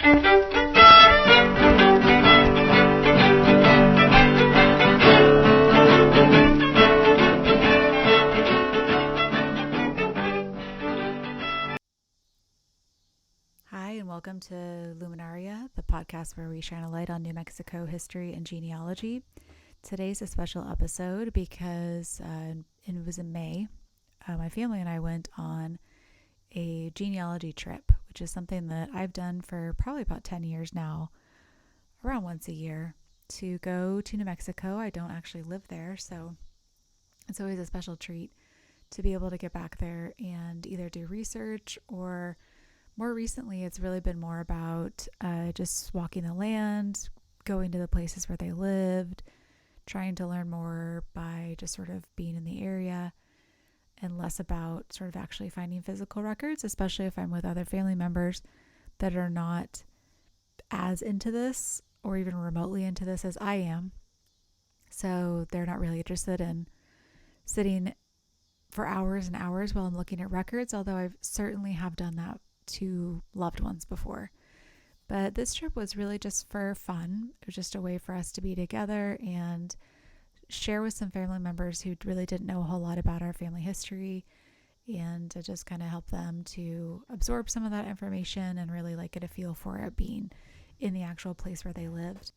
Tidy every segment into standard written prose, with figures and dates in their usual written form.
Hi, and welcome to Luminaria, the podcast where we shine a light on New Mexico history and genealogy. Today's a special episode because it was in May. My family and I went on a genealogy trip, which is something that I've done for probably about 10 years now, around once a year, to go to New Mexico. I don't actually live there, so it's always a special treat to be able to get back there and either do research, or more recently it's really been more about just walking the land, going to the places where they lived, trying to learn more by just sort of being in the area, and less about sort of actually finding physical records, especially if I'm with other family members that are not as into this or even remotely into this as I am. So they're not really interested in sitting for hours and hours while I'm looking at records, although I certainly have done that to loved ones before. But this trip was really just for fun. It was just a way for us to be together and share with some family members who really didn't know a whole lot about our family history, and to just kind of help them to absorb some of that information and really get a feel for it being in the actual place where they lived.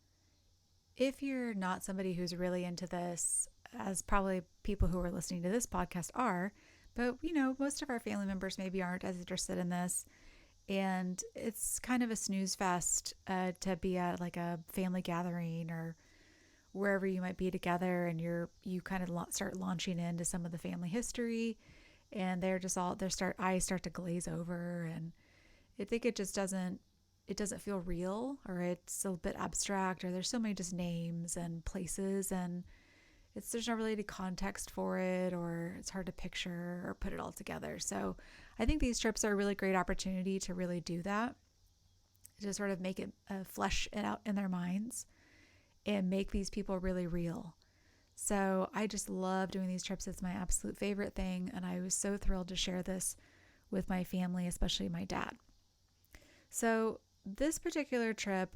If you're not somebody who's really into this, as probably people who are listening to this podcast are, but most of our family members maybe aren't as interested in this, and it's kind of a snooze fest to be at a family gathering or wherever you might be together, and you kind of start launching into some of the family history, and eyes start to glaze over, and I think it doesn't feel real, or it's a bit abstract, or there's so many just names and places, and there's not really any context for it, or it's hard to picture or put it all together. So I think these trips are a really great opportunity to really do that, to sort of make it flesh it out in their minds and make these people really real. So I just love doing these trips. It's my absolute favorite thing, and I was so thrilled to share this with my family, especially my dad. So this particular trip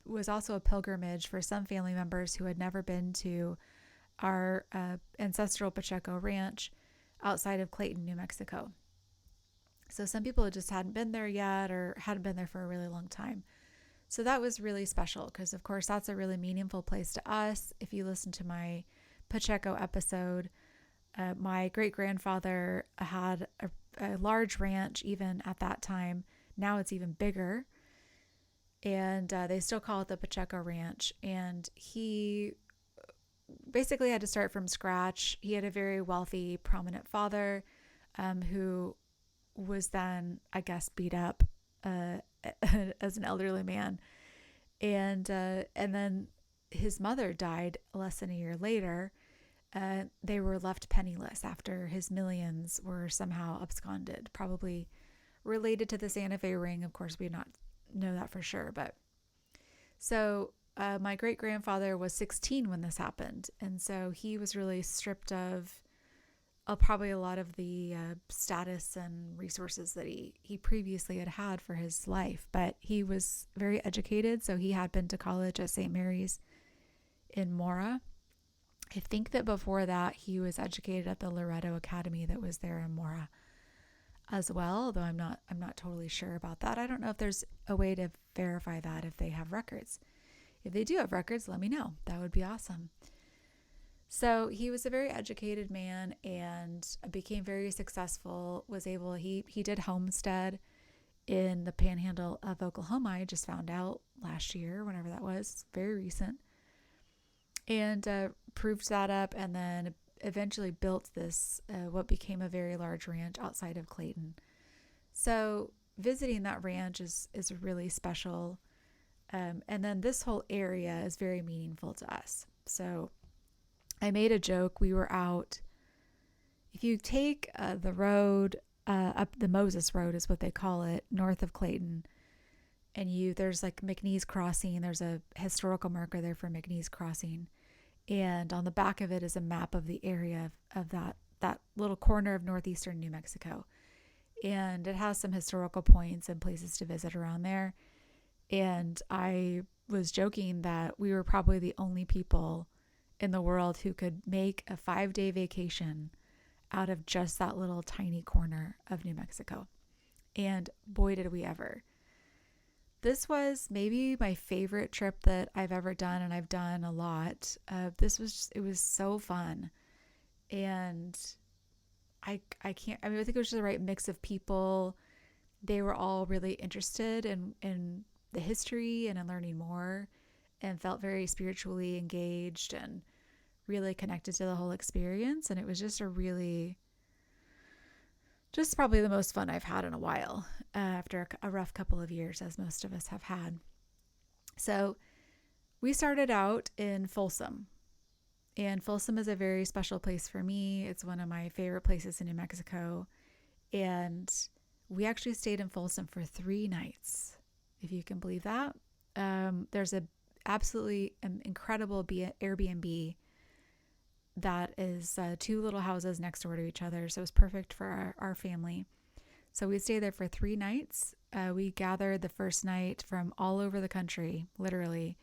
was also a pilgrimage for some family members who had never been to our ancestral Pacheco ranch outside of Clayton, New Mexico. So some people just hadn't been there yet, or hadn't been there for a really long time. So that was really special because, of course, that's a really meaningful place to us. If you listen to my Pacheco episode, my great-grandfather had a large ranch even at that time. Now it's even bigger. And they still call it the Pacheco Ranch. And he basically had to start from scratch. He had a very wealthy, prominent father who was then, I guess, beat up as an elderly man. And then his mother died less than a year later. They were left penniless after his millions were somehow absconded, probably related to the Santa Fe ring. Of course, we do not know that for sure. But so my great-grandfather was 16 when this happened. And so he was really stripped of probably a lot of the status and resources that he previously had for his life. But he was very educated, so he had been to college at St. Mary's in Mora. I think that before that he was educated at the Loretto Academy that was there in Mora as well, although I'm not totally sure about that. I don't know if there's a way to verify that if they have records. If they do have records, let me know. That would be awesome. So he was a very educated man and became very successful, he did homestead in the panhandle of Oklahoma. I just found out last year, whenever that was, very recent, and proved that up, and then eventually built this, what became a very large ranch outside of Clayton. So visiting that ranch is really special. And then this whole area is very meaningful to us. So I made a joke. We were out, if you take the road up the Moses Road is what they call it, north of Clayton, and there's McNeese Crossing. There's a historical marker there for McNeese Crossing. And on the back of it is a map of the area of that little corner of northeastern New Mexico. And it has some historical points and places to visit around there. And I was joking that we were probably the only people in the world who could make a 5-day vacation out of just that little tiny corner of New Mexico. And boy, did we ever. This was maybe my favorite trip that I've ever done, and I've done a lot. It was so fun. And I can't, I mean, I think it was just the right mix of people. They were all really interested in the history and in learning more, and felt very spiritually engaged and really connected to the whole experience. And it was just just probably the most fun I've had in a while, after a rough couple of years, as most of us have had. So we started out in Folsom, and Folsom is a very special place for me. It's one of my favorite places in New Mexico. And we actually stayed in Folsom for 3 nights, if you can believe that. There's a absolutely incredible Airbnb that is 2 little houses next door to each other. So it was perfect for our family. So we stayed there for 3 nights. We gathered the first night from all over the country, literally,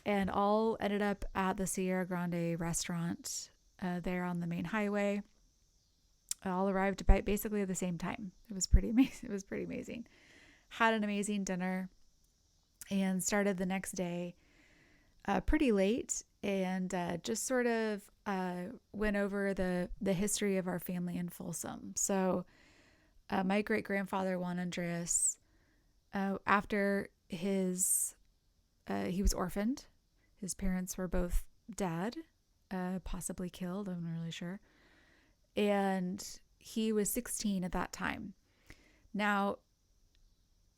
and all ended up at the Sierra Grande restaurant there on the main highway. All arrived by basically at the same time. It was pretty amazing. It was pretty amazing. Had an amazing dinner and started the next day pretty late, and just sort of went over the history of our family in Folsom. So my great-grandfather, Juan Andreas, after he was orphaned. His parents were both dead, possibly killed, I'm not really sure. And he was 16 at that time. Now,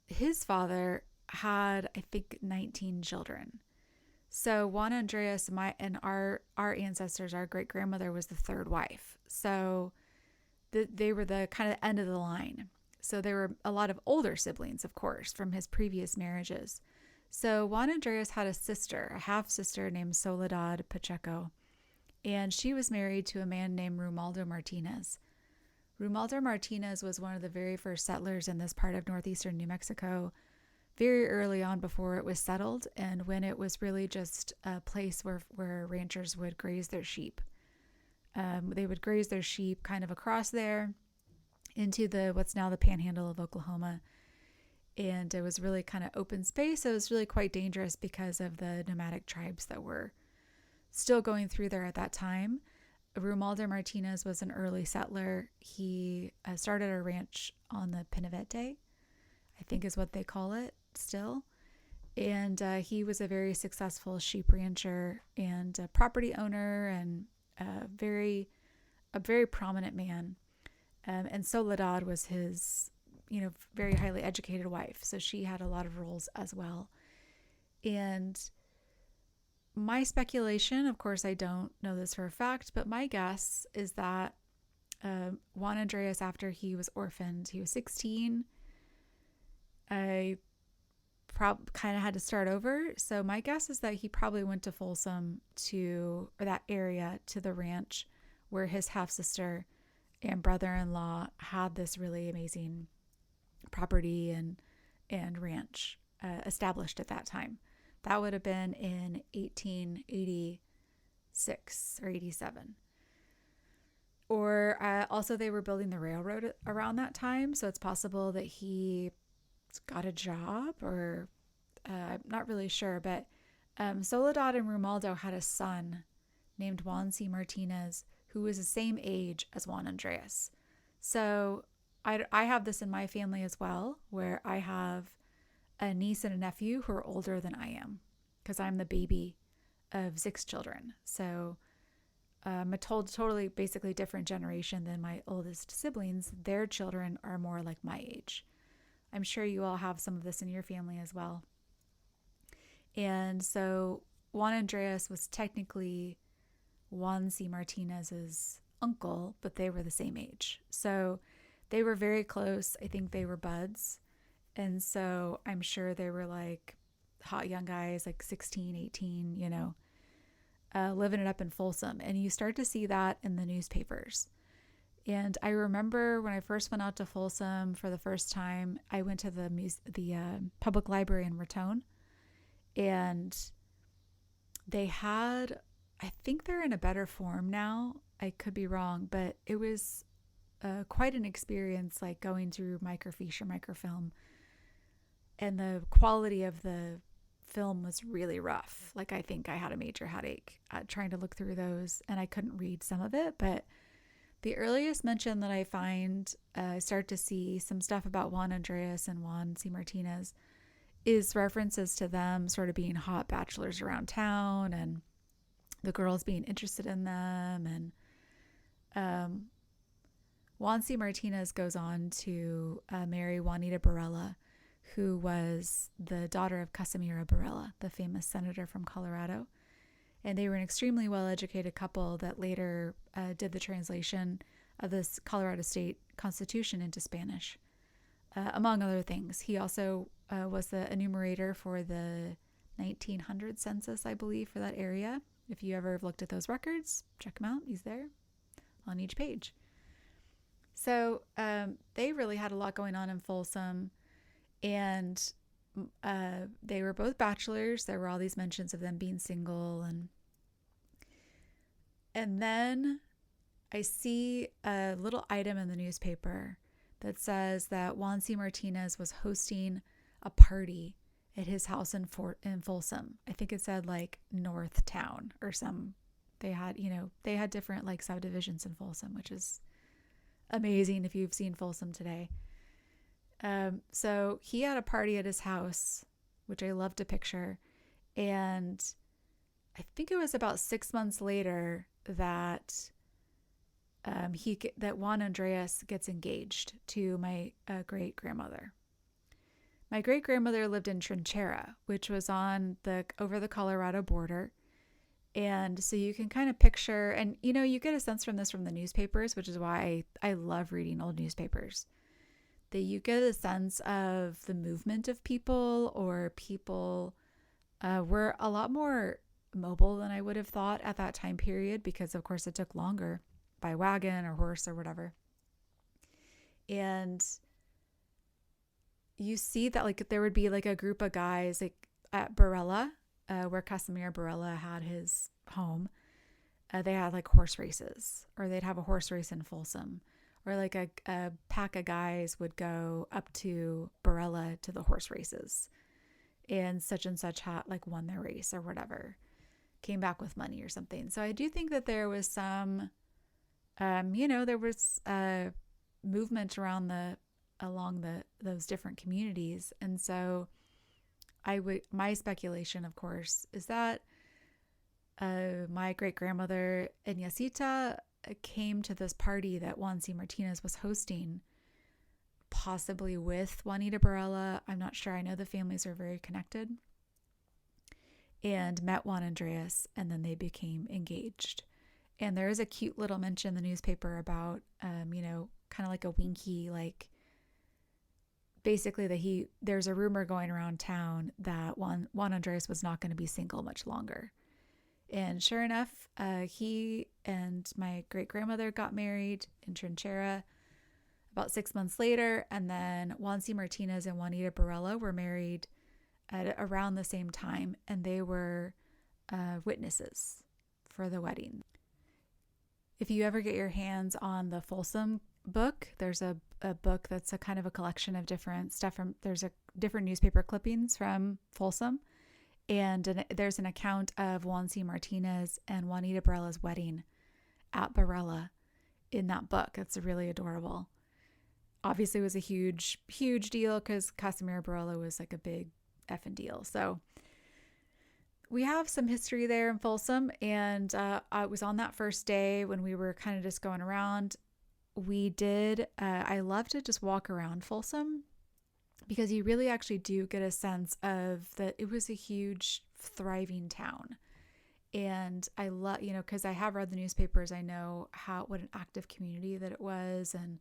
his father had, I think, 19 children. So Juan Andreas, our ancestors, our great grandmother was the 3rd wife. So they were the kind of end of the line. So there were a lot of older siblings, of course, from his previous marriages. So Juan Andreas had a half sister named Soledad Pacheco, and she was married to a man named Romualdo Martinez. Romualdo Martinez was one of the very first settlers in this part of northeastern New Mexico, very early on before it was settled, and when it was really just a place where ranchers would graze their sheep. They would graze their sheep kind of across there into what's now the panhandle of Oklahoma. And it was really kind of open space. It was really quite dangerous because of the nomadic tribes that were still going through there at that time. Romualdo Martinez was an early settler. He started a ranch on the Pinavete, I think is what they call it still. And he was a very successful sheep rancher and a property owner, and a very prominent man. And Soledad was his, very highly educated wife. So she had a lot of roles as well. And my speculation, of course, I don't know this for a fact, but my guess is that Juan Andreas, after he was orphaned, he was 16. I kind of had to start over. So my guess is that he probably went to Folsom or that area, to the ranch where his half-sister and brother-in-law had this really amazing property and ranch established at that time. That would have been in 1886 or 87. Or also they were building the railroad around that time, so it's possible that he got a job, or I'm not really sure. But Soledad and Romualdo had a son named Juan C. Martinez, who was the same age as Juan Andreas. So I have this in my family as well, where I have a niece and a nephew who are older than I am, because I'm the baby of 6 children. So I'm a totally basically different generation than my oldest siblings. Their children are more like my age. I'm sure you all have some of this in your family as well. And so Juan Andreas was technically Juan C. Martinez's uncle, but they were the same age. So they were very close. I think they were buds. And so I'm sure they were like hot young guys, like 16, 18, living it up in Folsom. And you start to see that in the newspapers. And I remember when I first went out to Folsom for the first time, I went to the public library in Raton, and they had, I think they're in a better form now. I could be wrong, but it was quite an experience, like going through microfiche or microfilm, and the quality of the film was really rough. Like, I think I had a major headache trying to look through those, and I couldn't read some of it. But the earliest mention that I find, I start to see some stuff about Juan Andreas and Juan C. Martinez, is references to them sort of being hot bachelors around town and the girls being interested in them. And Juan C. Martinez goes on to marry Juanita Barela, who was the daughter of Casimiro Barela, the famous senator from Colorado. And they were an extremely well-educated couple that later did the translation of this Colorado state constitution into Spanish, among other things. He also was the enumerator for the 1900 census, I believe, for that area. If you ever have looked at those records, check him out. He's there on each page. So they really had a lot going on in Folsom, and they were both bachelors. There were all these mentions of them being single, and then I see a little item in the newspaper that says that Juan C. Martinez was hosting a party at his house in Folsom. I think it said like North Town or some. They had different like subdivisions in Folsom, which is amazing if you've seen Folsom today. So he had a party at his house, which I love to picture. And I think it was about 6 months later that that Juan Andreas gets engaged to my great grandmother. My great grandmother lived in Trinchera, which was over the Colorado border. And so you can kind of picture, and you get a sense from this from the newspapers, which is why I love reading old newspapers, that you get a sense of the movement of people, or people were a lot more mobile than I would have thought at that time period, because of course it took longer by wagon or horse or whatever. And you see that like there would be like a group of guys like at Barela, where Casimiro Barela had his home. They had like horse races, or they'd have a horse race in Folsom, or like a pack of guys would go up to Barela to the horse races, and such had like won their race or whatever, came back with money or something. So I do think that there was some, there was movement along those different communities. And so my speculation, of course, is that my great grandmother Iñacita came to this party that Juan C. Martinez was hosting, possibly with Juanita Barela. I'm not sure. I know the families are very connected, and met Juan Andreas, and then they became engaged. And there is a cute little mention in the newspaper about, kind of like a winky, like basically that there's a rumor going around town that Juan Andreas was not going to be single much longer. And sure enough, he and my great grandmother got married in Trinchera about 6 months later. And then Juan C. Martinez and Juanita Barela were married at around the same time, and they were witnesses for the wedding. If you ever get your hands on the Folsom book, there's a book that's a kind of a collection of different stuff there's different newspaper clippings from Folsom, and there's an account of Juan C. Martinez and Juanita Barela's wedding at Barela in that book. It's really adorable. Obviously it was a huge, huge deal because Casimiro Barela was like a big effing deal. So we have some history there in Folsom, and I was on that first day when we were kind of just going around. I love to just walk around Folsom, because you really actually do get a sense of that it was a huge, thriving town. And I love, because I have read the newspapers, I know what an active community that it was, and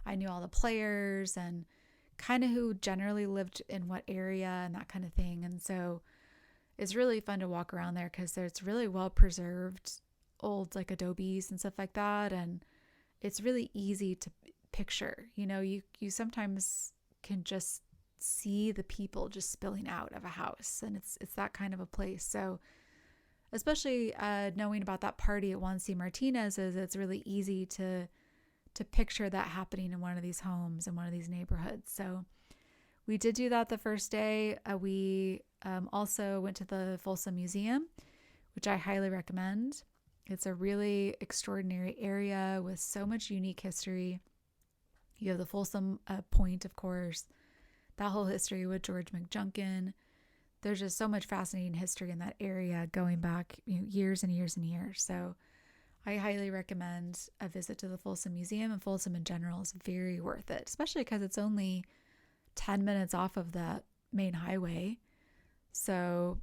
I knew all the players and kind of who generally lived in what area and that kind of thing. And so it's really fun to walk around there because it's really well preserved, old like adobes and stuff like that. And it's really easy to picture. You sometimes can just see the people just spilling out of a house, and it's that kind of a place. So especially knowing about that party at Juan C. Martinez's, it's really easy to picture that happening in one of these homes in one of these neighborhoods. So we did do that the first day. We also went to the Folsom Museum, which I highly recommend. It's a really extraordinary area with so much unique history. You have the Folsom Point, of course, that whole history with George McJunkin. There's just so much fascinating history in that area going back years and years and years. So I highly recommend a visit to the Folsom Museum, and Folsom in general is very worth it, especially because it's only 10 minutes off of that main highway. So,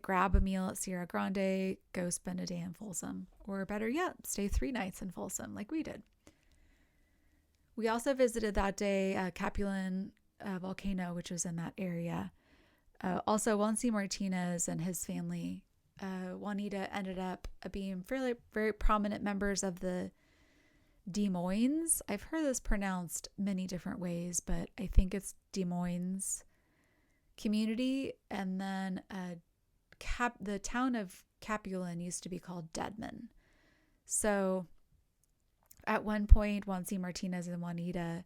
grab a meal at Sierra Grande, go spend a day in Folsom, or better yet, stay 3 nights in Folsom like we did. We also visited that day Capulan volcano, which was in that area. Also, Juan C. Martinez and his family, Juanita, ended up being very prominent members of the Des Moines. I've heard this pronounced many different ways, but I think it's Des Moines community. And then the town of Capulan used to be called Deadman. So at one point, Juan C. Martinez and Juanita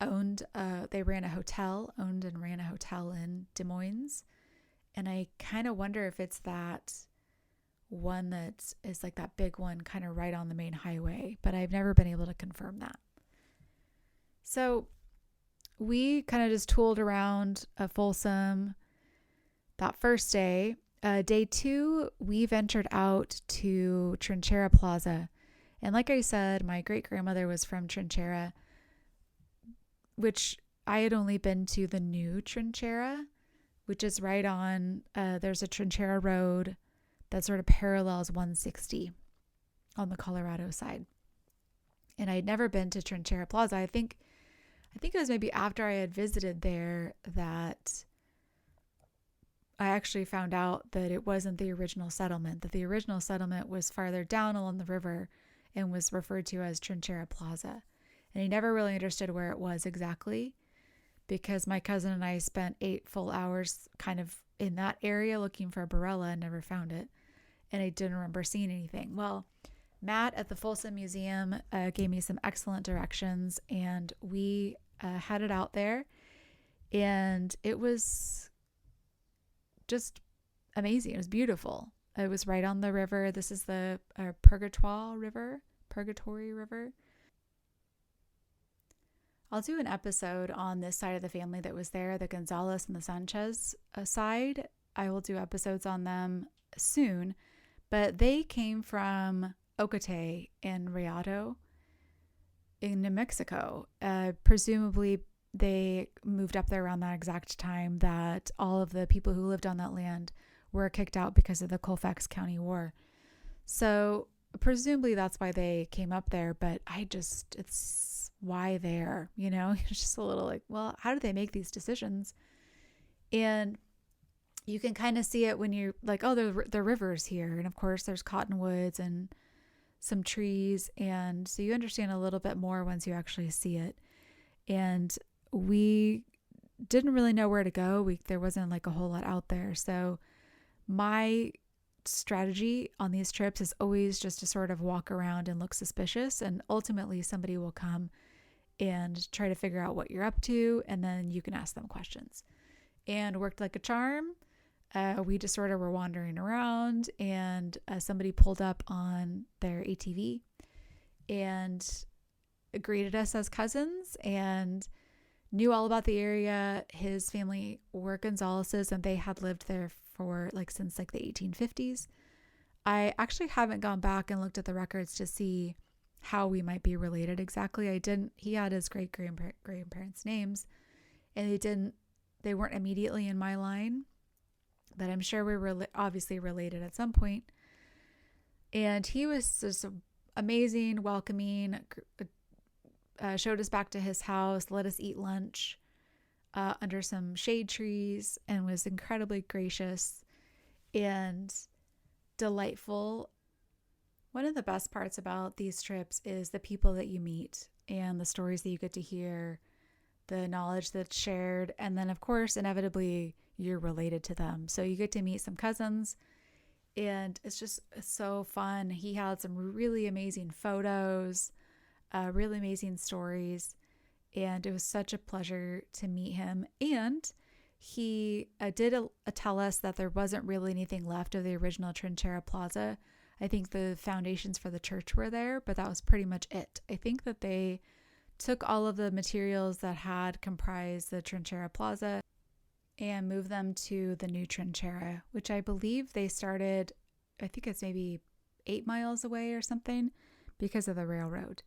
owned and ran a hotel in Des Moines. And I kind of wonder if it's that one that is like that big one kind of right on the main highway, but I've never been able to confirm that. So we kind of just tooled around Folsom that first day. Day 2, we ventured out to Trinchera Plaza. And like I said, my great-grandmother was from Trinchera, which I had only been to the new Trinchera, which is right on, there's a Trinchera road that sort of parallels 160 on the Colorado side. And I had never been to Trinchera Plaza. I think it was maybe after I had visited there that I actually found out that it wasn't the original settlement, that the original settlement was farther down along the river and was referred to as Trinchera Plaza. And I never really understood where it was exactly, because my cousin and I spent 8 full hours kind of in that area looking for a Barella and never found it. And I didn't remember seeing anything. Well, Matt at the Folsom Museum gave me some excellent directions, and we headed out there, and it was just amazing. It was beautiful. It was right on the river. This is the Purgatory River. I'll do an episode on this side of the family that was there, the Gonzales and the Sanchez side. I will do episodes on them soon, but they came from Ocate and Rayado in New Mexico. Presumably they moved up there around that exact time that all of the people who lived on that land were kicked out because of the Colfax County War. So presumably that's why they came up there, but it's why there, it's just a little like, well, how do they make these decisions? And you can kind of see it when you're like, oh, the river's here. And of course there's cottonwoods and some trees. And so you understand a little bit more once you actually see it. And we didn't really know where to go. There wasn't like a whole lot out there. So my strategy on these trips is always just to sort of walk around and look suspicious. And ultimately somebody will come and try to figure out what you're up to. And then you can ask them questions. And worked like a charm. We just sort of were wandering around, and somebody pulled up on their ATV and greeted us as cousins and knew all about the area. His family were Gonzaleses, and they had lived there for since the 1850s. I actually haven't gone back and looked at the records to see how we might be related exactly. He had his great-grandparents' names, and they weren't immediately in my line, but I'm sure we were obviously related at some point. And he was just amazing, welcoming, showed us back to his house, let us eat lunch under some shade trees, and was incredibly gracious and delightful. One of the best parts about these trips is the people that you meet and the stories that you get to hear, the knowledge that's shared, and then, of course, inevitably, you're related to them. So you get to meet some cousins, and it's so fun. He had some really amazing photos, really amazing stories, and it was such a pleasure to meet him. And he did tell us that there wasn't really anything left of the original Trinchera Plaza. I think the foundations for the church were there, but that was pretty much it. I think that they took all of the materials that had comprised the Trinchera Plaza and moved them to the new Trinchera, which I believe they started, I think it's maybe 8 miles away or something because of the railroad.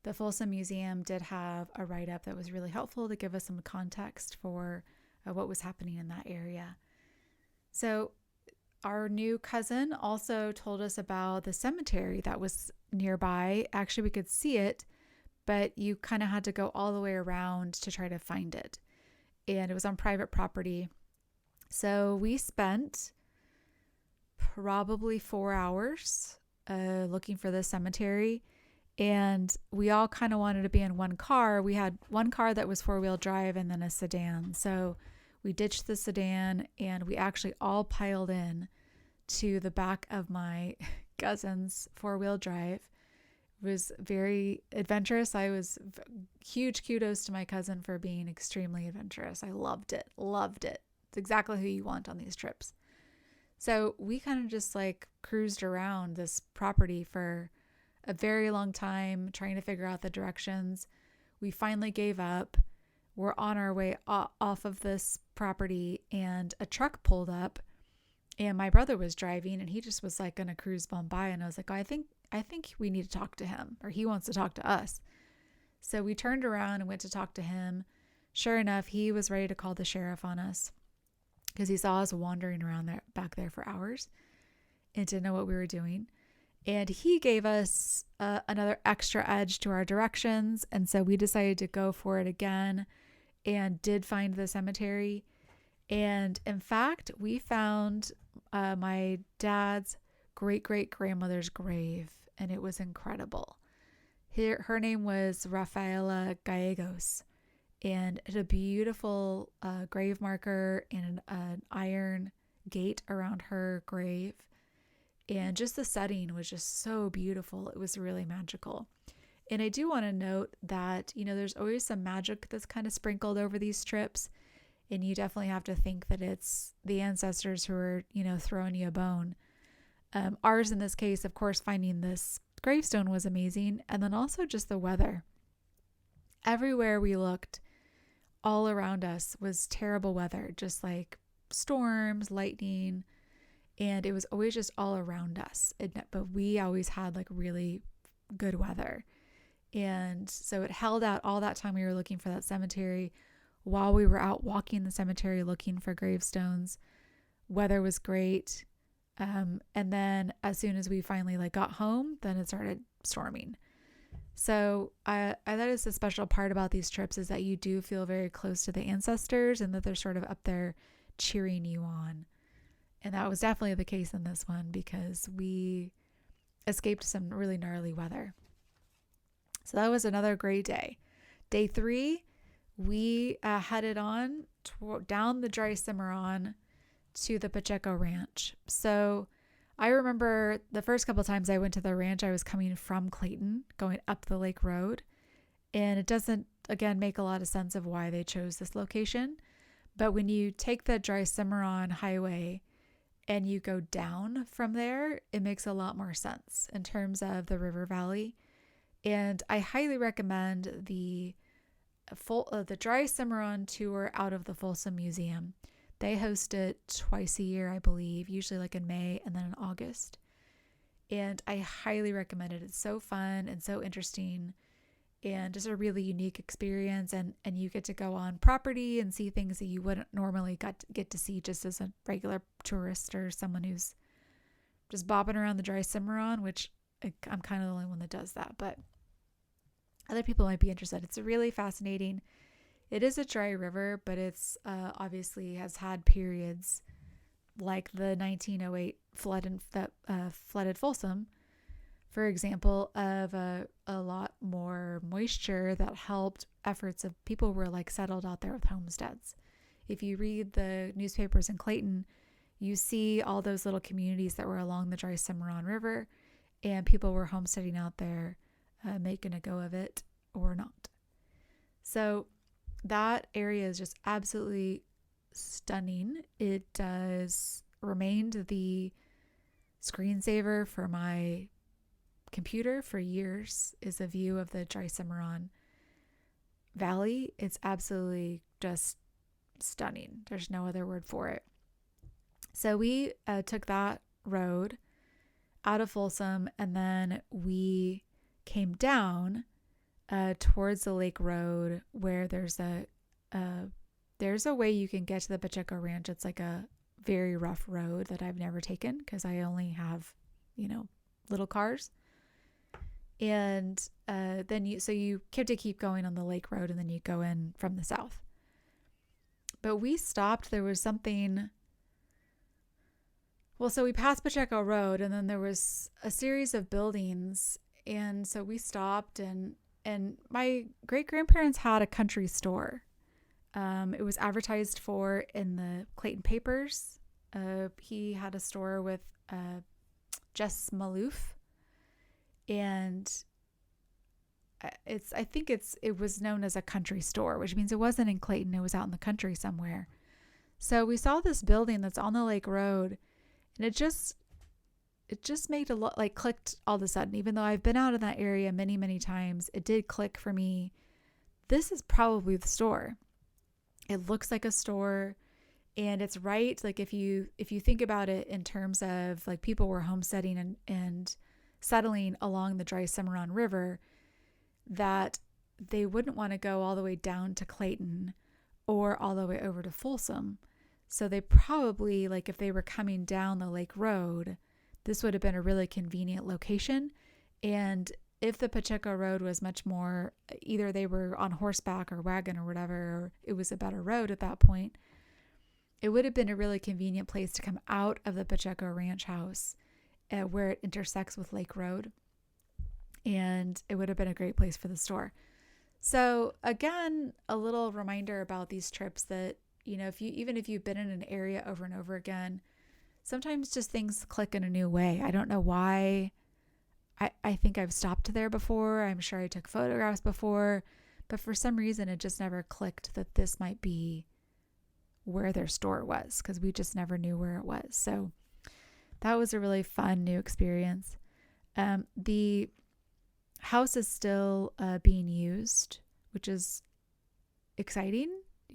The Folsom Museum did have a write-up that was really helpful to give us some context for what was happening in that area. So our new cousin also told us about the cemetery that was nearby. Actually, we could see it, but you kind of had to go all the way around to try to find it. And it was on private property. So we spent probably 4 hours looking for this cemetery. And we all kind of wanted to be in one car. We had one car that was 4-wheel drive and then a sedan. So we ditched the sedan and we actually all piled in to the back of my cousin's 4-wheel drive. It was very adventurous. Huge kudos to my cousin for being extremely adventurous. I loved it. It's exactly who you want on these trips. So we kind of just like cruised around this property for a very long time, trying to figure out the directions. We finally gave up. We're on our way off of this property and a truck pulled up and my brother was driving and he just was like going to cruise on by. And I was like, I think we need to talk to him, or he wants to talk to us. So we turned around and went to talk to him. Sure enough, he was ready to call the sheriff on us because he saw us wandering around back there for hours and didn't know what we were doing. And he gave us another extra edge to our directions. And so we decided to go for it again and did find the cemetery. And in fact, we found my dad's great-great-grandmother's grave, and it was incredible. Her name was Rafaela Gallegos, and it had a beautiful grave marker and an iron gate around her grave. And just the setting was just so beautiful. It was really magical. And I do want to note that, there's always some magic that's kind of sprinkled over these trips. And you definitely have to think that it's the ancestors who are, throwing you a bone. Ours in this case, of course, finding this gravestone was amazing. And then also just the weather. Everywhere we looked, all around us was terrible weather, just like storms, lightning. And it was always just all around us. But we always had like really good weather. And so it held out all that time we were looking for that cemetery. While we were out walking the cemetery looking for gravestones, weather was great. And then as soon as we finally got home, then it started storming. So that is the special part about these trips, is that you do feel very close to the ancestors and that they're sort of up there cheering you on. And that was definitely the case in this one because we escaped some really gnarly weather. So that was another great day. Day 3, we headed on down the dry Cimarron to the Pacheco ranch. So I remember the first couple of times I went to the ranch, I was coming from Clayton, going up the lake road. And it doesn't, again, make a lot of sense of why they chose this location. But when you take the dry Cimarron highway and you go down from there, it makes a lot more sense in terms of the river valley. And I highly recommend the dry Cimarron tour out of the Folsom Museum. They host it twice a year, I believe, usually in May and then in August. And I highly recommend it. It's so fun and so interesting and just a really unique experience. And you get to go on property and see things that you wouldn't normally get to see just as a regular tourist or someone who's just bobbing around the dry Cimarron, which I'm kind of the only one that does that, but other people might be interested. It's really fascinating. It is a dry river, but it's obviously has had periods like the 1908 flood that flooded Folsom, for example, of a lot more moisture that helped efforts of people were like settled out there with homesteads. If you read the newspapers in Clayton, you see all those little communities that were along the dry Cimarron River, and people were homesteading out there, making a go of it or not. So that area is just absolutely stunning. It does remained the screensaver for my computer for years, is a view of the dry Cimarron Valley. It's absolutely just stunning. There's no other word for it. So we took that road out of Folsom, and then we came down towards the lake road, where there's a way you can get to the Pacheco Ranch. It's like a very rough road that I've never taken because I only have, little cars. And then you have to keep going on the lake road, and then you go in from the south. But we stopped. There was something. Well, so we passed Pacheco Road, and then there was a series of buildings. And so we stopped, and my great-grandparents had a country store. It was advertised for in the Clayton papers. He had a store with Jess Maloof, and it was known as a country store, which means it wasn't in Clayton. It was out in the country somewhere. So we saw this building that's on the lake road, and it just made a lot, like, clicked all of a sudden. Even though I've been out in that area many, many times, it did click for me. This is probably the store. It looks like a store, and it's right. Like, if you think about it in terms of, like, people were homesteading and settling along the dry Cimarron River, that they wouldn't want to go all the way down to Clayton or all the way over to Folsom. So they probably, like, if they were coming down the lake road, this would have been a really convenient location. And if the Pacheco Road was much more, either they were on horseback or wagon or whatever, or it was a better road at that point, it would have been a really convenient place to come out of the Pacheco Ranch house where it intersects with Lake Road. And it would have been a great place for the store. So again, a little reminder about these trips that, even if you've been in an area over and over again, sometimes just things click in a new way. I don't know why. I think I've stopped there before. I'm sure I took photographs before, but for some reason it just never clicked that this might be where their store was, because we just never knew where it was. So that was a really fun new experience. The house is still being used, which is exciting.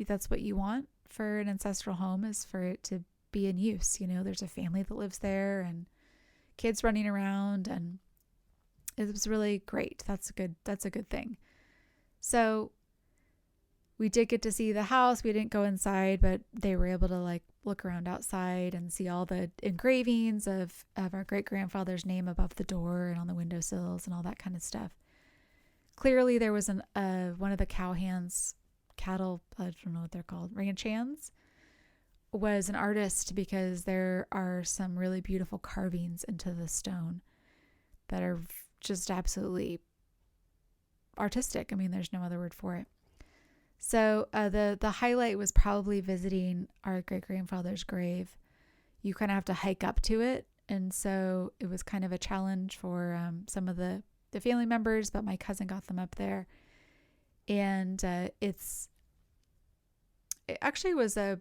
That's what you want for an ancestral home, is for it to be in use. There's a family that lives there and kids running around, and it was really great. That's a good thing. So we did get to see the house. We didn't go inside, but they were able to look around outside and see all the engravings of our great-grandfather's name above the door and on the windowsills and all that kind of stuff. Clearly there was one of the cattle, I don't know what they're called, ranch hands, was an artist, because there are some really beautiful carvings into the stone that are just absolutely artistic. I mean, there's no other word for it. So the highlight was probably visiting our great-grandfather's grave. You kind of have to hike up to it, and so it was kind of a challenge for some of the family members, but my cousin got them up there. And it actually was a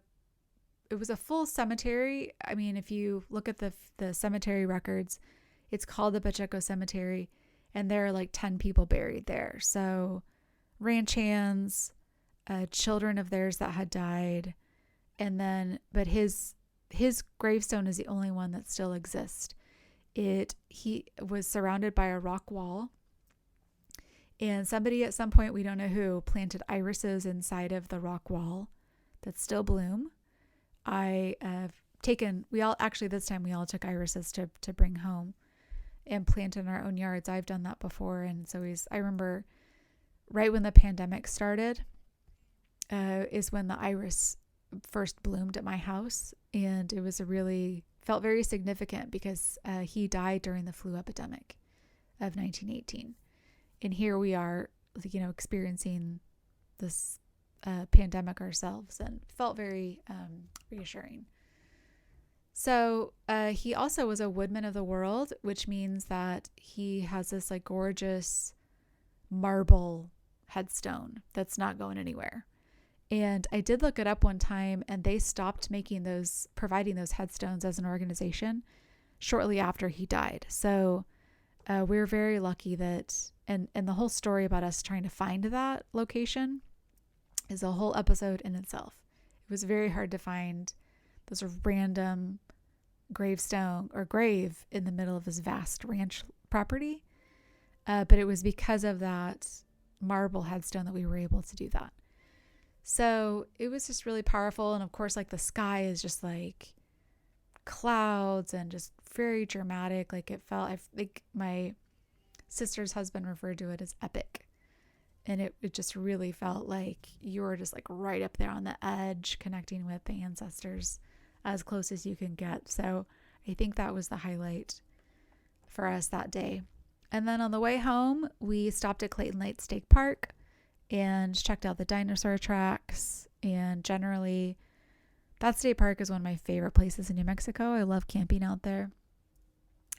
full cemetery. I mean, if you look at the cemetery records, it's called the Pacheco Cemetery, and there are like 10 people buried there. So ranch hands, children of theirs that had died, and then, but his gravestone is the only one that still exists. He was surrounded by a rock wall, and somebody at some point, we don't know who, planted irises inside of the rock wall that still bloom. This time we all took irises to bring home and plant in our own yards. I've done that before. And so I remember right when the pandemic started, is when the iris first bloomed at my house. And it was felt very significant, because he died during the flu epidemic of 1918. And here we are, experiencing this pandemic ourselves, and felt very reassuring. So he also was a woodman of the world, which means that he has this like gorgeous marble headstone that's not going anywhere. And I did look it up one time, and they stopped providing those headstones as an organization shortly after he died. So we're very lucky that, and the whole story about us trying to find that location is a whole episode in itself. It was very hard to find this random gravestone or grave in the middle of this vast ranch property. But it was because of that marble headstone that we were able to do that. So it was just really powerful. And of course, like the sky is just like clouds and just very dramatic. Like it felt, I think my sister's husband referred to it as epic. And it just really felt like you were just like right up there on the edge, connecting with the ancestors as close as you can get. So I think that was the highlight for us that day. And then on the way home, we stopped at Clayton Lake State Park and checked out the dinosaur tracks. And generally, that state park is one of my favorite places in New Mexico. I love camping out there.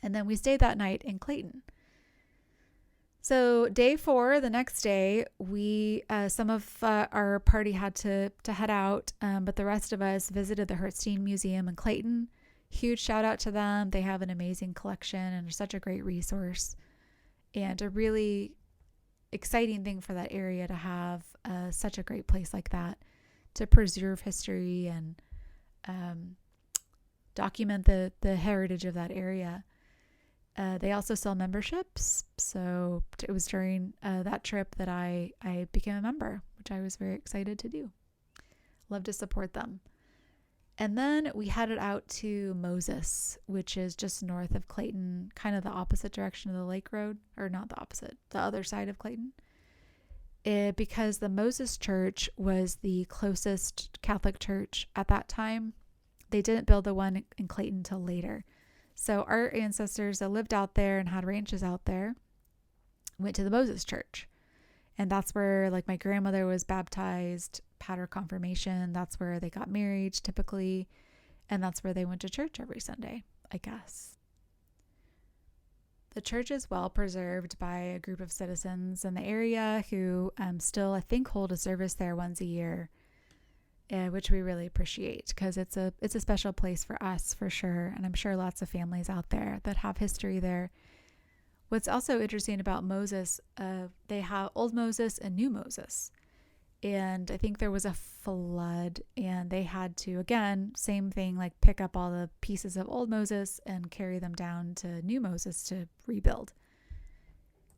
And then we stayed that night in Clayton. So day 4, the next day, we some of our party had to head out, but the rest of us visited the Hertzstein Museum in Clayton. Huge shout out to them. They have an amazing collection and are such a great resource, and a really exciting thing for that area to have such a great place like that to preserve history and document the heritage of that area. They also sell memberships. So it was during that trip that I became a member, which I was very excited to do. Love to support them. And then we headed out to Moses, which is just north of Clayton, kind of the opposite direction of the Lake Road, or not the opposite, the other side of Clayton. Because the Moses Church was the closest Catholic church at that time. They didn't build the one in Clayton until later. So our ancestors that lived out there and had ranches out there went to the Moses Church. And that's where like my grandmother was baptized, had her confirmation. That's where they got married typically. And that's where they went to church every Sunday, I guess. The church is well preserved by a group of citizens in the area who still, I think, hold a service there once a year. Which we really appreciate because it's a special place for us for sure. And I'm sure lots of families out there that have history there. What's also interesting about Moses, they have Old Moses and New Moses. And I think there was a flood and they had to, again, same thing, like pick up all the pieces of Old Moses and carry them down to New Moses to rebuild.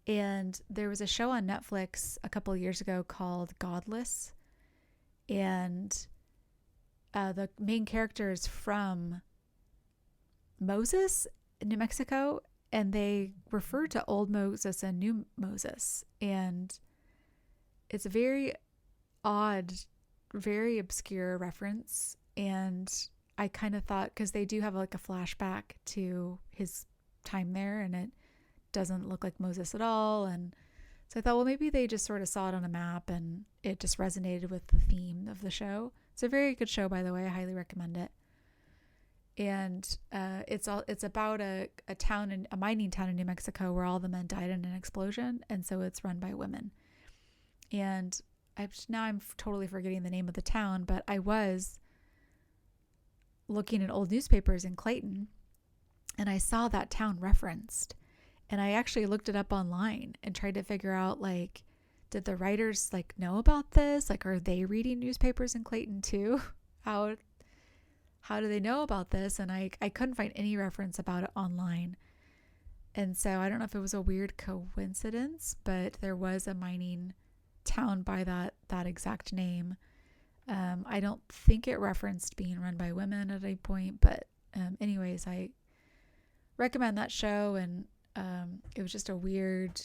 And there was a show on Netflix a couple of years ago called Godless. And the main character is from Moses, New Mexico, and they refer to Old Moses and New Moses. And it's a very odd, very obscure reference. And I kind of thought, because they do have like a flashback to his time there, and it doesn't look like Moses at all. And so I thought, well, maybe they just sort of saw it on a map and it just resonated with the theme of the show. It's a very good show, by the way. I highly recommend it. And it's about a mining town in New Mexico where all the men died in an explosion, and so it's run by women. And I'm totally forgetting the name of the town, but I was looking at old newspapers in Clayton, and I saw that town referenced. And I actually looked it up online and tried to figure out, like, did the writers like know about this? Like, are they reading newspapers in Clayton too? How do they know about this? And I couldn't find any reference about it online. And so I don't know if it was a weird coincidence, but there was a mining town by that exact name. I don't think it referenced being run by women at any point, but anyways, I recommend that show. And it was just a weird,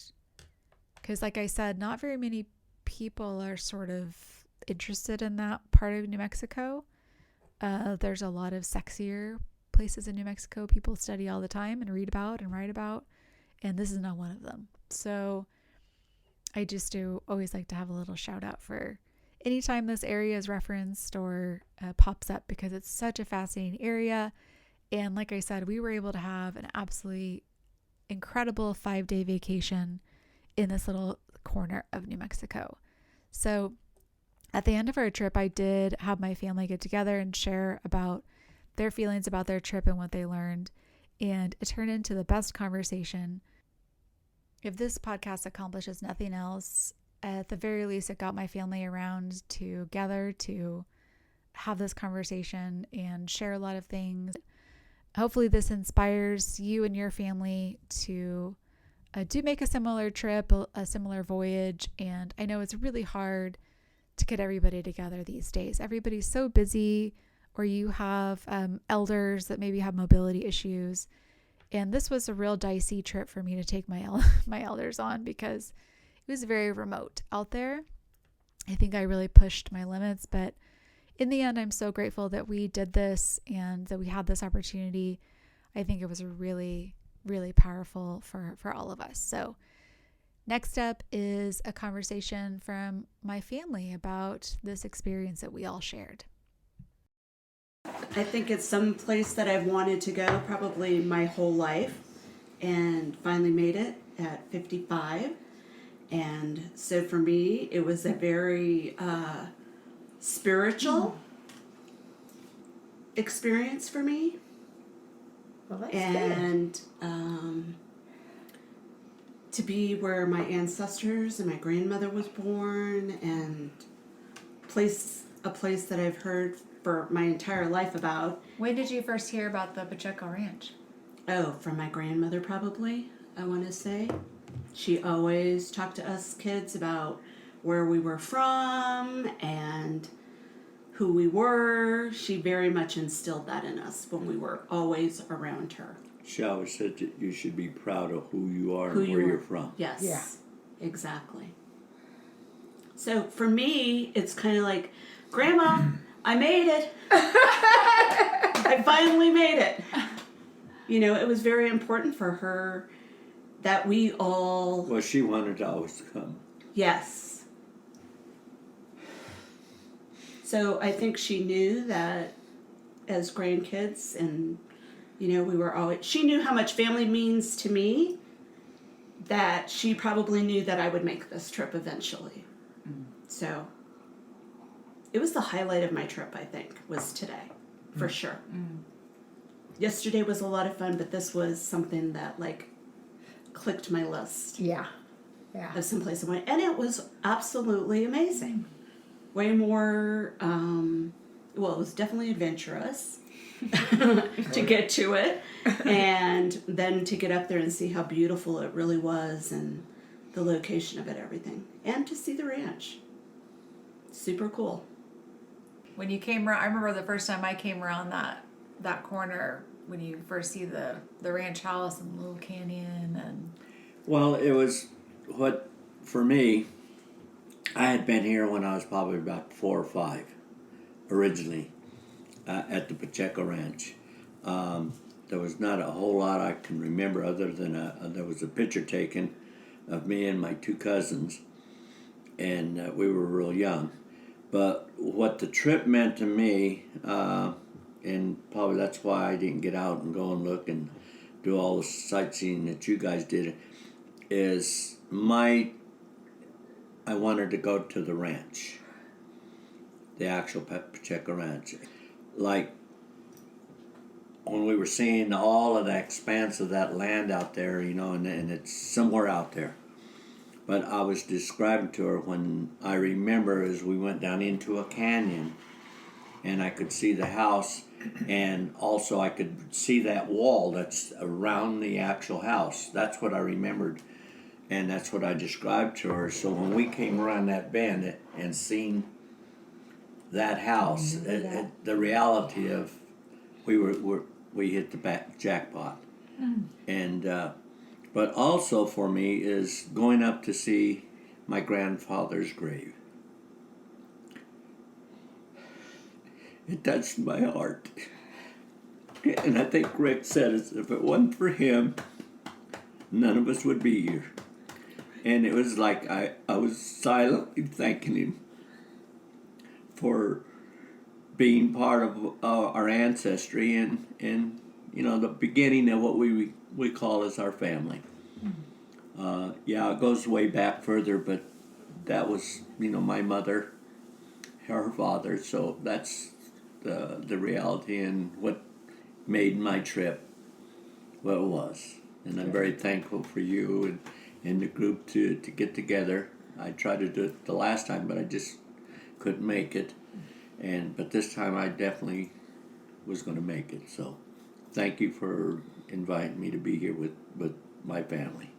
because like I said, not very many people are sort of interested in that part of New Mexico. There's a lot of sexier places in New Mexico people study all the time and read about and write about. and this is not one of them. So I just do always like to have a little shout out for anytime this area is referenced or pops up, because it's such a fascinating area. And like I said, we were able to have an absolutely incredible 5-day vacation in this little corner of New Mexico. So at the end of our trip, I did have my family get together and share about their feelings about their trip and what they learned. And it turned into the best conversation. If this podcast accomplishes nothing else, at the very least, it got my family around together to have this conversation and share a lot of things. Hopefully this inspires you and your family to do make a similar trip, a similar voyage. And I know it's really hard to get everybody together these days. Everybody's so busy, or you have elders that maybe have mobility issues. And this was a real dicey trip for me to take my elders on, because it was very remote out there. I think I really pushed my limits, but in the end, I'm so grateful that we did this and that we had this opportunity. I think it was really, really powerful for all of us. So next up is a conversation from my family about this experience that we all shared. I think it's some place that I've wanted to go probably my whole life, and finally made it at 55. And so for me, it was a very spiritual experience for me. Well, that's And to be where my ancestors and my grandmother was born, and a place that I've heard for my entire life about. When did you first hear about the Pacheco Ranch? Oh, from my grandmother probably, I want to say. She always talked to us kids about where we were from and who we were. She very much instilled that in us when we were always around her. She always said that you should be proud of who you are Who and you where were. you're from. Yes. Yeah. Exactly. So for me, it's kind of like, Grandma, I made it. I finally made it. You know, it was very important for her that we all... Well, she wanted to always come. Yes. So I think she knew that as grandkids, and, you know, we were always... She knew how much family means to me, that she probably knew that I would make this trip eventually. So it was the highlight of my trip, I think, was today, for sure. Yesterday was a lot of fun, but this was something that, like, clicked my list Yeah. of some place I went. And it was absolutely amazing. Way more, well, it was definitely adventurous to get to it. And then to get up there and see how beautiful it really was, and the location of it, everything. And to see the ranch. Super cool. When you came around, I remember the first time I came around that corner, when you first see the ranch house and the little canyon. And Well, it was for me, I had been here when I was probably about 4 or 5, originally, at the Pacheco Ranch. There was not a whole lot I can remember other than there was a picture taken of me and my 2 cousins, and we were real young. But what the trip meant to me, and probably that's why I didn't get out and go and look and do all the sightseeing that you guys did, is I wanted to go to the ranch, the actual Pacheco Ranch. Like, when we were seeing all of the expanse of that land out there, you know, and it's somewhere out there. But I was describing to her when I remember as we went down into a canyon, and I could see the house, and also I could see that wall that's around the actual house. That's what I remembered, and that's what I described to her. So when we came around that bend and seen that house, the reality of we hit the jackpot. And but also for me is going up to see my grandfather's grave. It touched my heart. And I think Rick said, if it wasn't for him, none of us would be here. And it was like I was silently thanking him for being part of our ancestry and the beginning of what we call as our family. Yeah, it goes way back further, but that was my mother, her father. So that's the reality and what made my trip what it was. And I'm very thankful for you and the group to get together. I tried to do it the last time, but I just couldn't make it. But this time I definitely was going to make it. So thank you for inviting me to be here with my family.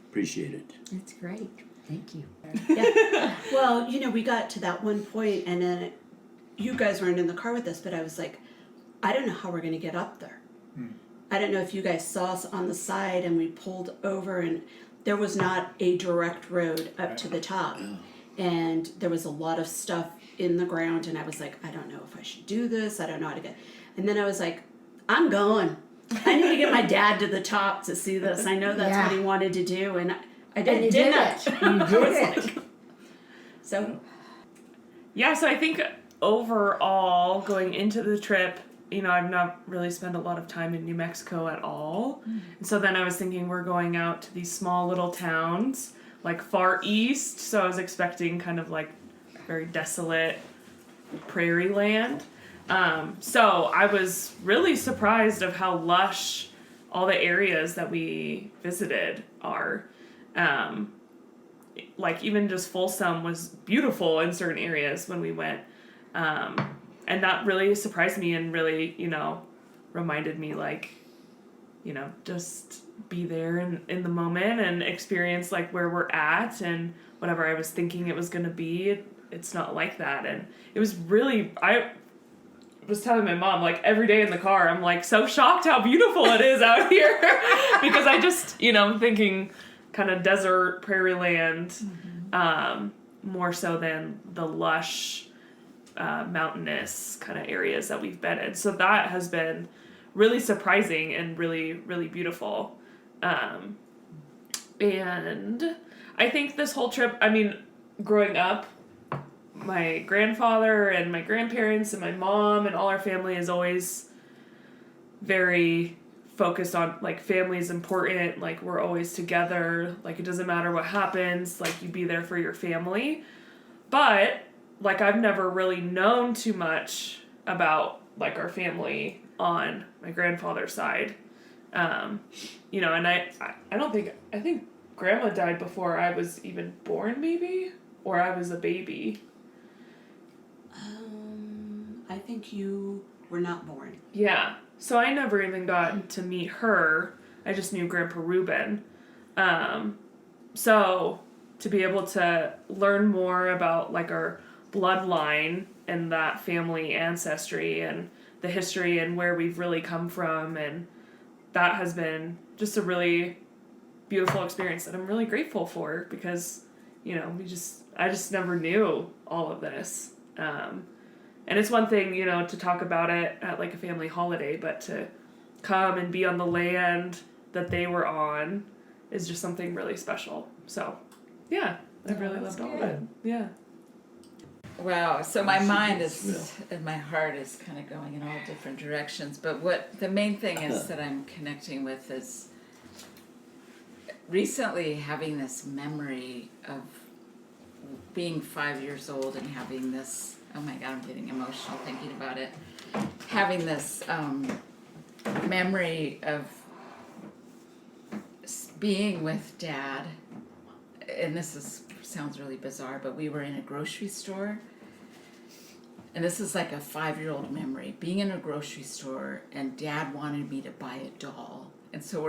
Appreciate it. That's great. Thank you. Yeah. Well, we got to that one point, and then you guys weren't in the car with us, but I was like, I don't know how we're going to get up there. I don't know if you guys saw us on the side, and we pulled over, and there was not a direct road up to the top. And there was a lot of stuff in the ground, and I was like, I don't know if I should do this. I don't know how to get. And then I was like, I'm going. I need to get my dad to the top to see this. I know that's what he wanted to do, and I did. And you did it. You did it. So. Yeah, so I think overall, going into the trip, I've not really spent a lot of time in New Mexico at all. And so then I was thinking we're going out to these small little towns, like far east. So I was expecting kind of like very desolate prairie land. So I was really surprised of how lush all the areas that we visited are. Like even just Folsom was beautiful in certain areas when we went. And that really surprised me and really, reminded me just be there in the moment and experience like where we're at, and whatever I was thinking it was going to be, it's not like that. And it was really, I was telling my mom, like every day in the car, I'm like so shocked how beautiful it is out here because I just, thinking kind of desert prairie land, more so than the lush, mountainous kind of areas that we've been in. So that has been really surprising and really, really beautiful. And I think this whole trip, growing up, my grandfather and my grandparents and my mom and all our family is always very focused on, like, family is important, like, we're always together, like, it doesn't matter what happens, like, you be there for your family. But, like, I've never really known too much about, like, our family on my grandfather's side. And I think grandma died before I was even born, maybe, or I was a baby. I think you were not born. Yeah. So I never even got to meet her. I just knew Grandpa Reuben. So to be able to learn more about like our bloodline and that family ancestry and the history and where we've really come from, and that has been just a really beautiful experience that I'm really grateful for because, I just never knew all of this. And it's one thing, to talk about it at like a family holiday, but to come and be on the land that they were on is just something really special. So, yeah, I've really loved all of it. Yeah. Wow. So my mind is, and my heart is kind of going in all different directions. But what the main thing is that I'm connecting with is recently having this memory of being 5 years old and having this, oh my God, I'm getting emotional thinking about it. Having this memory of being with Dad, and sounds really bizarre, but we were in a grocery store, and this is like a 5-year-old memory, being in a grocery store, and Dad wanted me to buy a doll. And so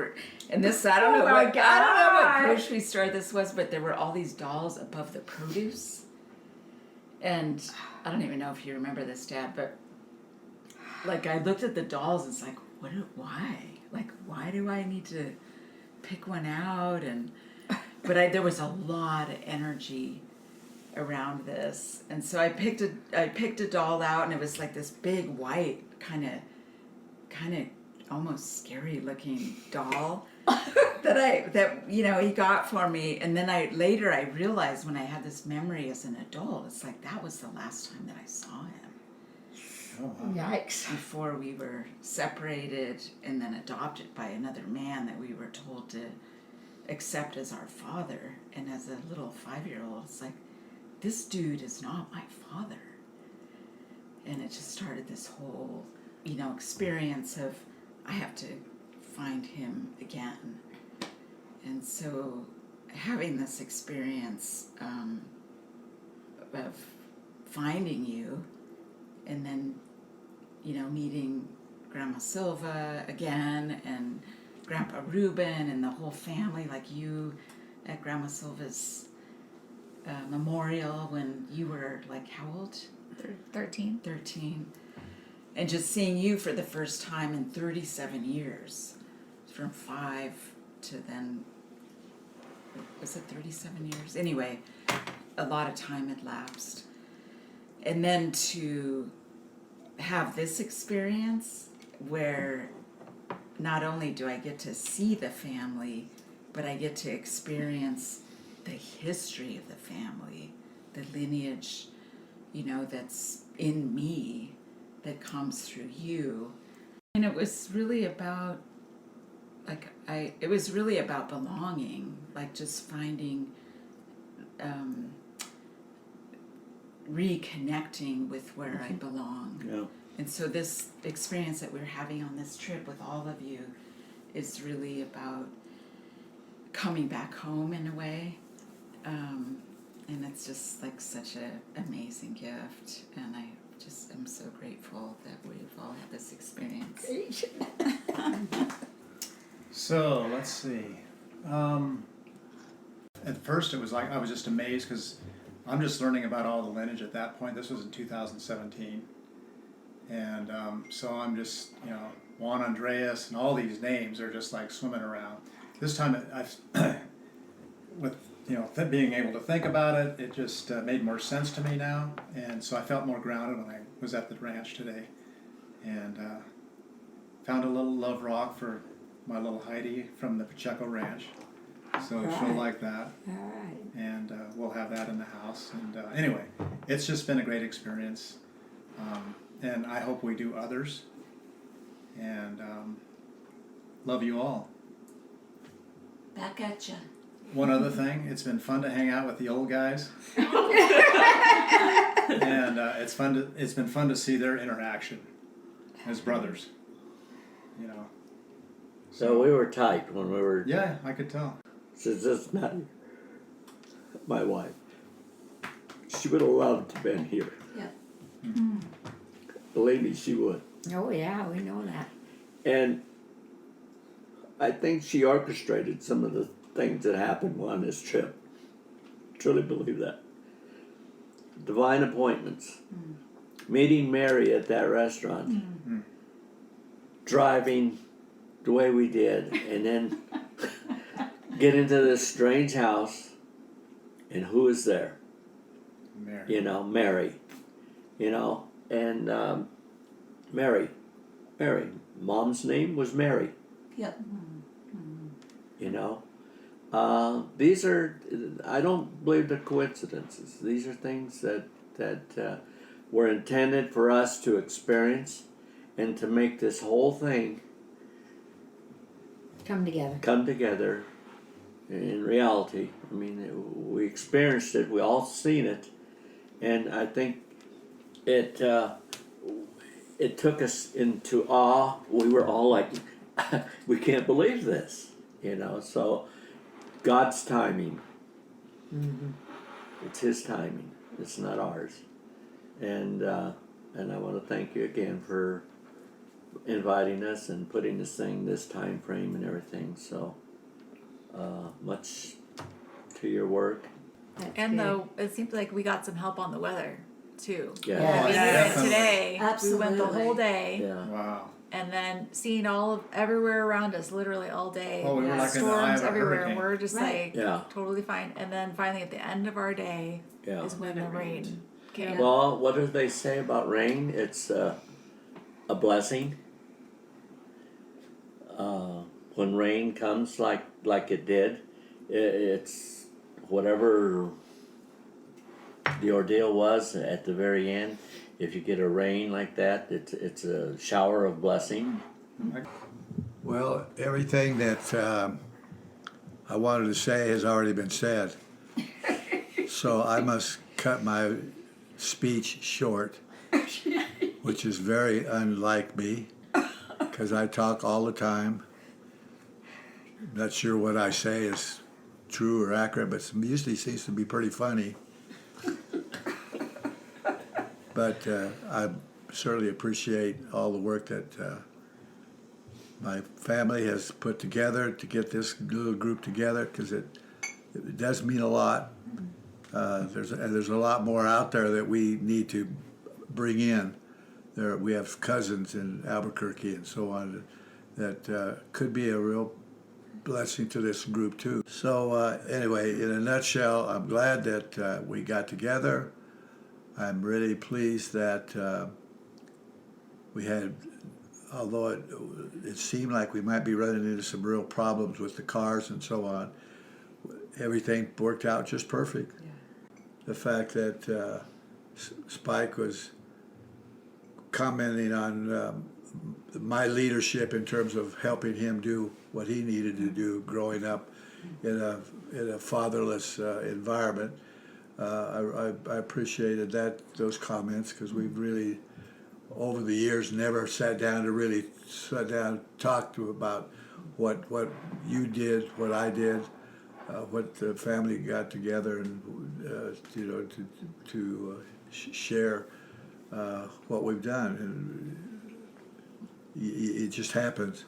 I don't know what grocery store this was, but there were all these dolls above the produce. And I don't even know if you remember this, Dad, but like I looked at the dolls and it's like, why? Like, why do I need to pick one out? But there was a lot of energy around this. And so I picked a doll out, and it was like this big white kind of almost scary looking doll. that he got for me. And then I realized when I had this memory as an adult, it's like that was the last time that I saw him. Oh, wow. Yikes. Before we were separated and then adopted by another man that we were told to accept as our father. And as a little 5-year-old, it's like, this dude is not my father. And it just started this whole, experience of I have to find him again. And so having this experience of finding you and then, meeting Grandma Silva again and Grandpa Reuben and the whole family, like you at Grandma Silva's memorial when you were like how old? 13. 13. And just seeing you for the first time in 37 years, from 5 to then, was it 37 years? Anyway, a lot of time had lapsed. And then to have this experience where not only do I get to see the family, but I get to experience the history of the family, the lineage, that's in me, that comes through you. And it was really about, it was really about belonging, like just finding, reconnecting with where I belong. Yeah. And so this experience that we're having on this trip with all of you is really about coming back home in a way. And it's just like such an amazing gift. And I just am so grateful that we've all had this experience. So let's see. At first it was like I was just amazed because I'm just learning about all the lineage at that point. This was in 2017. And so I'm just, Juan Andreas and all these names are just like swimming around. This time I've with being able to think about it, it just made more sense to me now. And so I felt more grounded when I was at the ranch today. And found a little love rock for my little Heidi from the Pacheco Ranch. So she'll like that. All right. And we'll have that in the house. And anyway, it's just been a great experience. And I hope we do others. And love you all. Back at ya. One other thing, it's been fun to hang out with the old guys. And it's been fun to see their interaction as brothers. So we were tight when we were. Yeah, I could tell. Since this met my wife, she would have loved to have been here. Yep. Believe me, she would. Oh, yeah, we know that. And I think she orchestrated some of the things that happened on this trip. Truly believe that. Divine appointments. Meeting Mary at that restaurant. Driving the way we did. And then get into this strange house. And who is there? Mary. Mary. And Mary. Mom's name was Mary. Yep. These are, I don't believe they're coincidences. These are things that were intended for us to experience and to make this whole thing Come together. come together in reality. I mean, we experienced it, we all seen it, and I think it took us into awe. We were all like, we can't believe this, so God's timing. It's His timing. It's not ours. And I want to thank you again for inviting us and putting this time frame and everything. So much to your work. That's And good. though it seems like we got some help on the weather too. Yeah. Yeah. We Yeah. went today. Absolutely. We went the whole day. Yeah. Wow. And then seeing everywhere around us, literally all day. Oh, we were like in the eye storms of a everywhere. hurricane. We're just Right. Yeah. totally fine. And then finally, at the end of our day, Yeah. is when the rain came. Well, what do they say about rain? It's a blessing. when rain comes like it did, it's whatever the ordeal was at the very end. If you get a rain like that, it's a shower of blessing. Well, everything that I wanted to say has already been said. So I must cut my speech short, which is very unlike me, because I talk all the time. Not sure what I say is true or accurate, but it usually seems to be pretty funny. But I certainly appreciate all the work that my family has put together to get this little group together, because it does mean a lot. There's a lot more out there that we need to bring in. We have cousins in Albuquerque and so on that could be a real blessing to this group too. So anyway, in a nutshell, I'm glad that we got together. I'm really pleased that we had, although it seemed like we might be running into some real problems with the cars and so on, everything worked out just perfect. Yeah. The fact that Spike was commenting on my leadership in terms of helping him do what he needed to do growing up in a fatherless environment. I appreciated those comments, because we've really, over the years, never sat down and talked about what you did, what I did, what the family got together, and to share what we've done. And it just happens,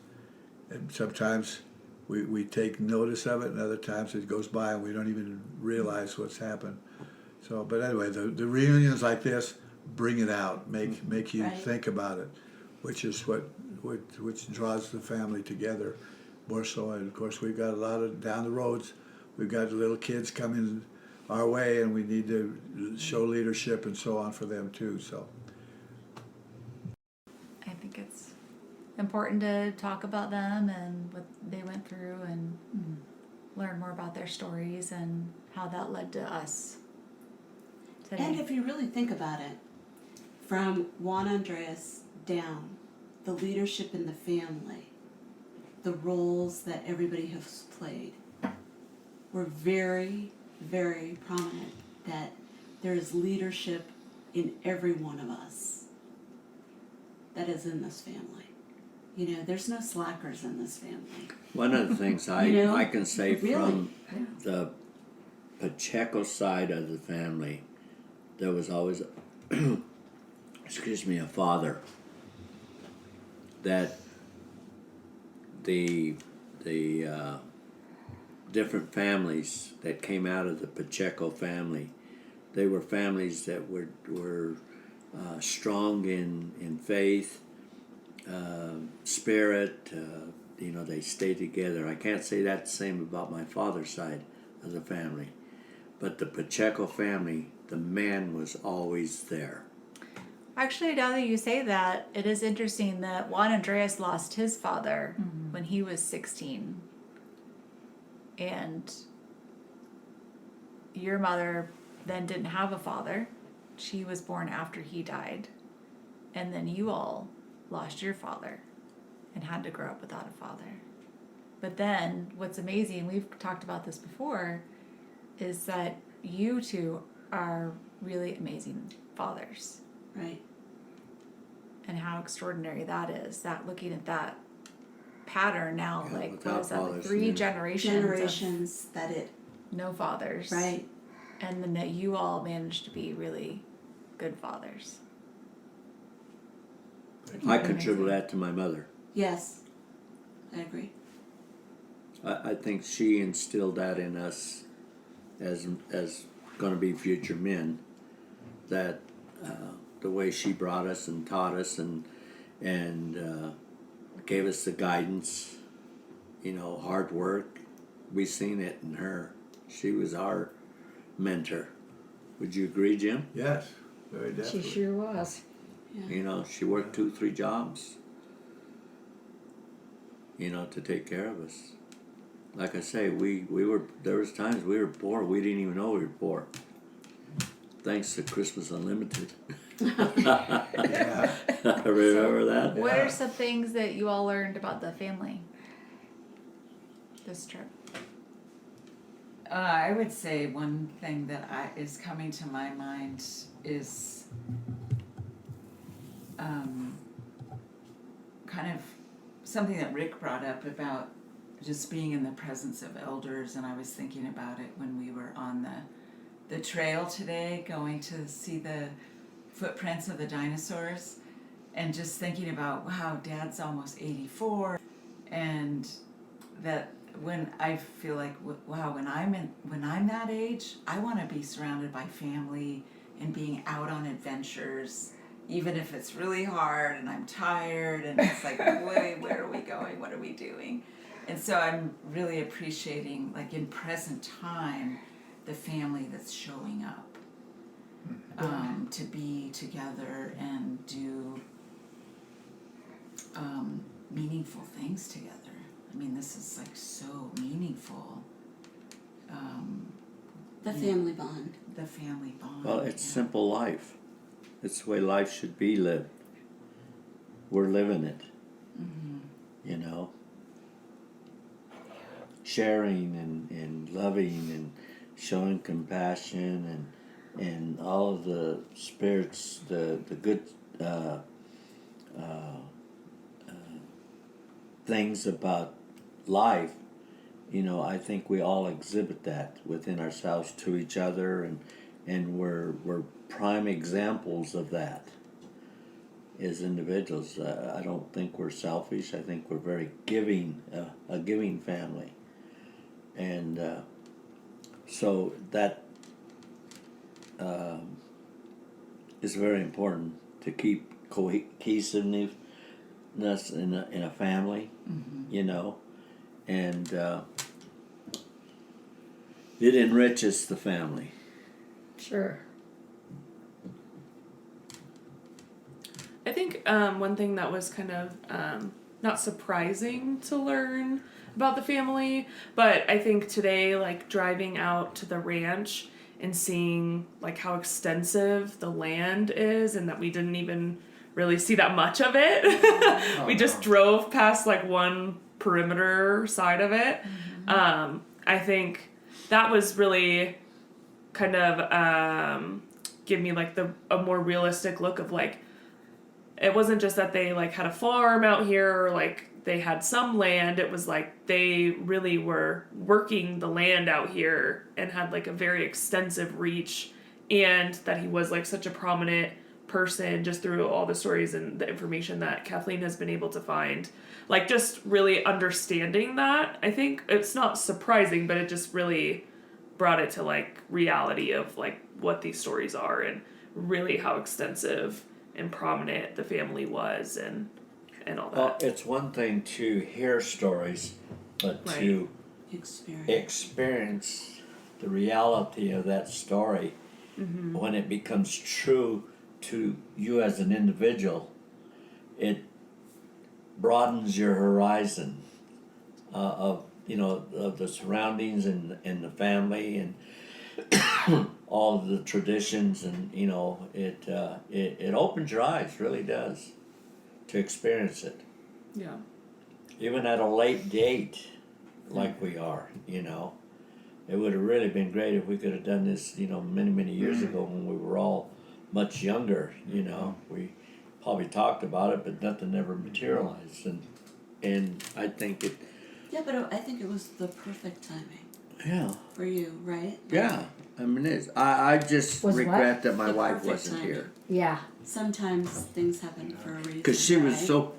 and sometimes we take notice of it, and other times it goes by and we don't even realize what's happened. So, but anyway, the reunions like this bring it out, make you think about it, which is which draws the family together more so. And of course, we've got a lot of down the roads. We've got little kids coming our way, and we need to show leadership and so on for them too. So, I think it's important to talk about them and what they went through, and learn more about their stories and how that led to us today. And if you really think about it, from Juan Andres down, the leadership in the family, the roles that everybody has played, were very, very prominent, that there is leadership in every one of us that is in this family. You know, there's no slackers in this family. One of the things I can say really? from the Pacheco side of the family, there was always, a father that the different families that came out of the Pacheco family, they were families that were strong in faith, spirit. They stayed together. I can't say that the same about my father's side of the family, but the Pacheco family, the man was always there. Actually, now that you say that, it is interesting that Juan Andreas lost his father when he was 16. And your mother then didn't have a father. She was born after he died. And then you all lost your father and had to grow up without a father. But then what's amazing, we've talked about this before, is that you two are really amazing fathers. Right. And how extraordinary that is, that looking at that pattern now, Yeah, like, without what is that, like fathers, 3 yeah. generations That it, of no fathers. right. And then that you all managed to be really good fathers. I contribute that to my mother. Yes, I agree. I think she instilled that in us as going to be future men, that the way she brought us and taught us and gave us the guidance, hard work. We seen it in her. She was our mentor. Would you agree, Jim? yes, very She definitely. sure was. She worked 2-3 jobs. to take care of us. Like I say, we were, there was times we were poor, we didn't even know we were poor. Thanks to Christmas Unlimited. Yeah. Remember that? What are some things that you all learned about the family this trip? I would say one thing that is coming to my mind is kind of something that Rick brought up about just being in the presence of elders, and I was thinking about it when we were on the trail today, going to see the footprints of the dinosaurs, and just thinking about, wow, Dad's almost 84, and that when I feel like, wow, when I'm that age, I want to be surrounded by family and being out on adventures, even if it's really hard and I'm tired and it's like, wait, where are we going? What are we doing? And so I'm really appreciating, like in present time, the family that's showing up to be together and do meaningful things together. I mean, this is like so meaningful. The family bond. The family bond. Well, it's simple life. It's the way life should be lived. We're living it. Sharing and loving and showing compassion and all of the spirits, the good things about life. I think we all exhibit that within ourselves to each other, and we're prime examples of that as individuals. I don't think we're selfish. I think we're very giving, a giving family. And so that is very important to keep cohesiveness in a family, and it enriches the family. Sure. I think one thing that was kind of not surprising to learn about the family, but I think today, like driving out to the ranch and seeing like how extensive the land is, and that we didn't even really see that much of it. We just drove past like one perimeter side of it. I think that was really kind of give me like a more realistic look of like, it wasn't just that they like had a farm out here or like they had some land. It was like they really were working the land out here and had like a very extensive reach, and that he was like such a prominent person just through all the stories and the information that Kathleen has been able to find. Like just really understanding that, I think it's not surprising, but it just really brought it to like reality of like what these stories are and really how extensive and prominent the family was and all that. Well, it's one thing to hear stories, but Right. to Experience. the reality of that story, when it becomes true to you as an individual, it broadens your horizon of the surroundings and the family and all of the traditions, and it opens your eyes, really does, to experience it. Yeah. Even at a late date, like we are, it would have really been great if we could have done this, many years ago when we were all much younger. We probably talked about it, but nothing ever materialized, and I think it. Yeah, but I think it was the perfect timing Yeah. for you, right? Yeah. I mean, it is. I just Was regret that my The wife perfect wasn't timing. here. Yeah. Sometimes things happen for a reason. Because she was right? so.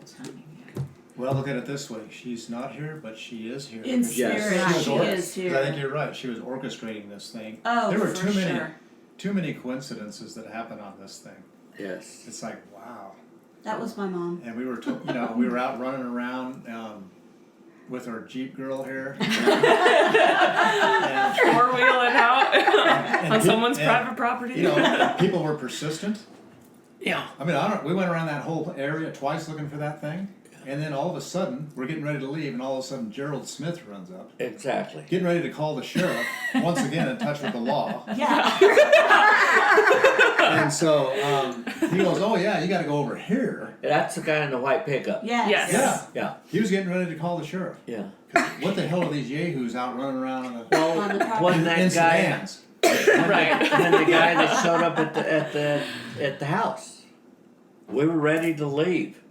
Well, look at it this way. She's not here, but she is here. In Because Yes. spirit, she or- is here. I think you're right. She was orchestrating this thing. Oh, There were for sure. too many coincidences that happened on this thing. Yes. It's like, wow. That was my mom. And we were, we were out running around with our Jeep girl here. and, Four-wheeling out on pe- someone's and, private property. and people were persistent. Yeah. I mean, we went around that whole area twice looking for that thing. And then all of a sudden, we're getting ready to leave, and all of a sudden, Gerald Smith runs up, Exactly. getting ready to call the sheriff, once again in touch with the law. Yeah. And so he goes, "Oh yeah, you got to go over here." That's the guy in the white pickup. Yes. Yes. Yeah, Yeah. he was getting ready to call the sheriff. Yeah. 'Cause what the hell are these yahoos out running around on the Well, On the property. wasn't that in guy? sedans? Right. And the guy that showed up at the house. We were ready to leave,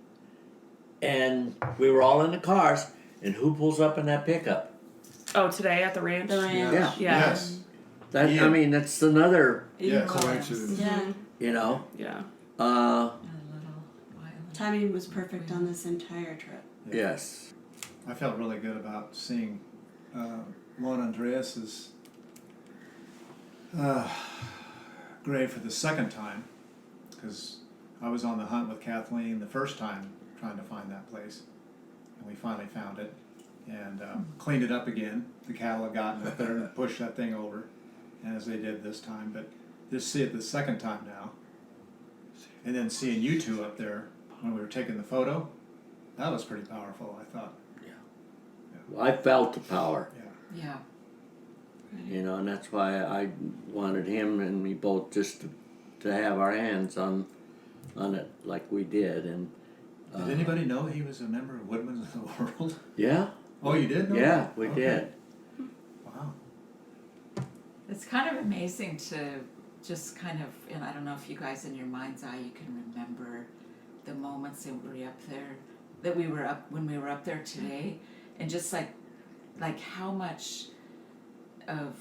and we were all in the cars. And who pulls up in that pickup? Oh, today at the ranch? The ranch. Yeah. Yeah. Yes. That Yeah. I mean, that's another. Yes. Coincidence. Yeah. You know. Yeah. A little violent. Timing was perfect on this entire trip. Yes. I felt really good about seeing Juan Andreas's grave for the second time, because I was on the hunt with Kathleen the first time trying to find that place, and we finally found it and cleaned it up again. The cattle had gotten up there and pushed that thing over, and as they did this time. But just see it the second time now, and then seeing you two up there when we were taking the photo, that was pretty powerful, I thought. I felt the power. Yeah. You know, and that's why I wanted him and me both just to have our hands on it like we did. And Did anybody know he was a member of Woodman's of the World? yeah, Oh, you did know yeah, that? we Okay. did. Wow. It's kind of amazing to just kind of, and I don't know if you guys in your mind's eye you can remember the moments that we were up there, when we were up there today, and just like how much of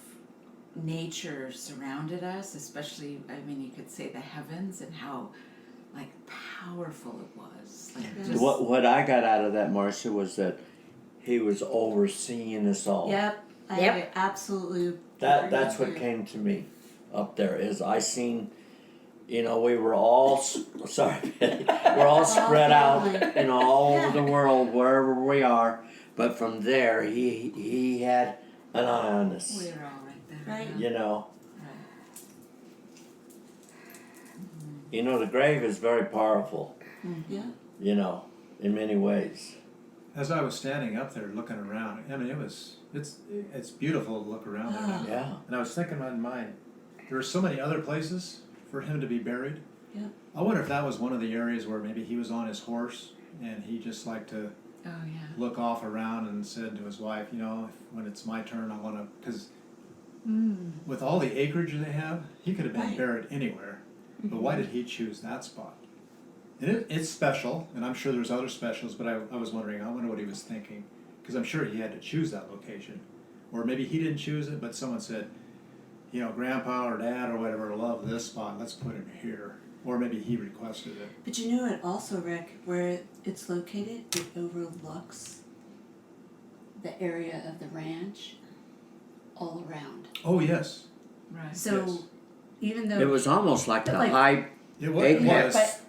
nature surrounded us, especially, I mean, you could say the heavens, and how like powerful it was. Like just, What I got out of that, Marcia, was that he was overseeing us all. Yep. I absolutely. That's agree what with came to me up there is I seen, you know, we were all sorry, Betty, we're all spread out, you know, all over the world wherever we are. But from there, he had an eye on us. we were all right there. Right. You know. Right. You know, the grave is very powerful. Yeah. You know, in many ways. As I was standing up there looking around, I mean, it's beautiful to look around there. Yeah. And I was thinking in my mind, there are so many other places for him to be buried. Yeah. I wonder if that was one of the areas where maybe he was on his horse and he just liked to Oh yeah. look off around and said to his wife, you know, when it's my turn, I want to, because with all the acreage they have, he could have been Right. buried anywhere. But why did he choose that spot? And it's special, and I'm sure there's other specials, but I was wondering, I wonder what he was thinking. Because I'm sure he had to choose that location. Or maybe he didn't choose it, but someone said, you know, Grandpa or Dad or whatever love this spot, let's put him here. Or maybe he requested it. But you know it also, Rick, where it's located, it overlooks the area of the ranch all around. Oh, yes. Right. So Yes. even though It was almost like the Like- high It was. Big yeah, was but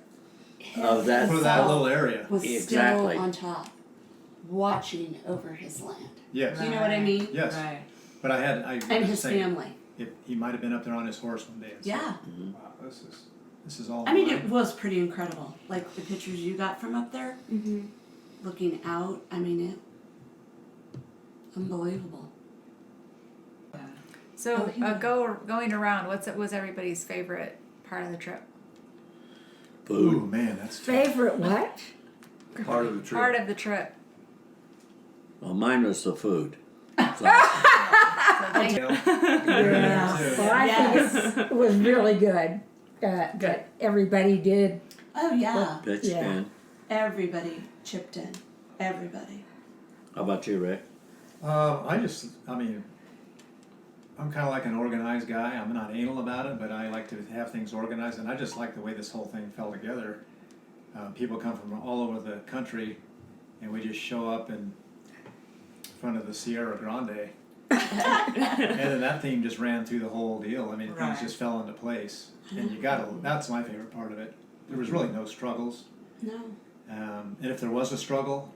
him of that- for that himself little area. was Exactly. still on top, watching over his land. Yes. Do you know what I mean? Yes. Right. But I And his was thinking, family. he might have been up there on his horse one day. And said, Yeah. wow, this is all. I mean, mine." it was pretty incredible. Like the pictures you got from up there, Mm-hmm. looking out. I mean, it unbelievable. So Oh, yeah. going around, what was everybody's favorite part of the trip? Ooh, food. man, that's tough. Favorite what? Part of the trip. Part of the trip. Well, mine was the food. So, So thank You know? Yeah. Well, I think it was really good. That everybody did. Oh yeah, pitch Yeah. in. everybody chipped in. Everybody. How about you, Rick? I mean, I'm kind of like an organized guy. I'm not anal about it, but I like to have things organized, and I just like the way this whole thing fell together. People come from all over the country, and we just show up in front of the Sierra Grande. And then that theme just ran through the whole deal. I mean, Right. things just fell into place. And that's my favorite part of it. There was really no struggles. No. And if there was a struggle,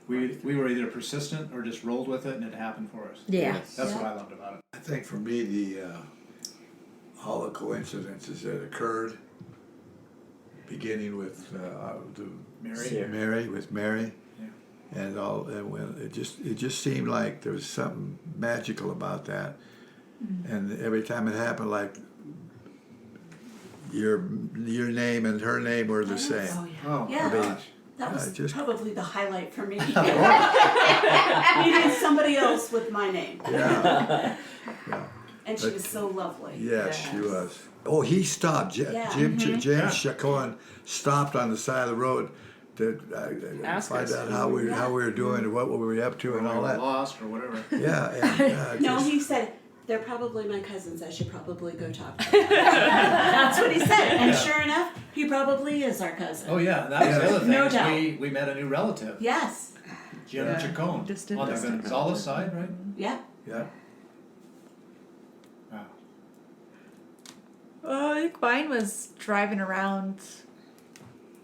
we were either persistent or just rolled with it, and it happened for us. Yeah. That's Yeah. what I loved about it. I think for me, all the coincidences that occurred, beginning with the Mary. Mary. Yeah. And when it just seemed like there was something magical about that. And every time it happened, like your name and her name were the same. Oh, yeah. Oh, Yeah. gosh. That was just- probably the highlight for me. Meeting somebody else with my name. Yeah. And she was so lovely. Yes, she was. Oh, he stopped. Yeah. James Yeah. Chacon stopped on the side of the road to Ask find us. out how we were doing and what we were up to and Or all we were that. lost or whatever. Yeah. And, No, just- he said, they're probably my cousins. I should probably go talk to them. That's what he said. And sure enough, he probably is our cousin. Oh yeah, that was the other thing. No is doubt. we met a new relative, Yes. Jenna Chacon, Distant on the relative. Gonzales side, right? Yeah. yeah. Wow. I think mine was driving around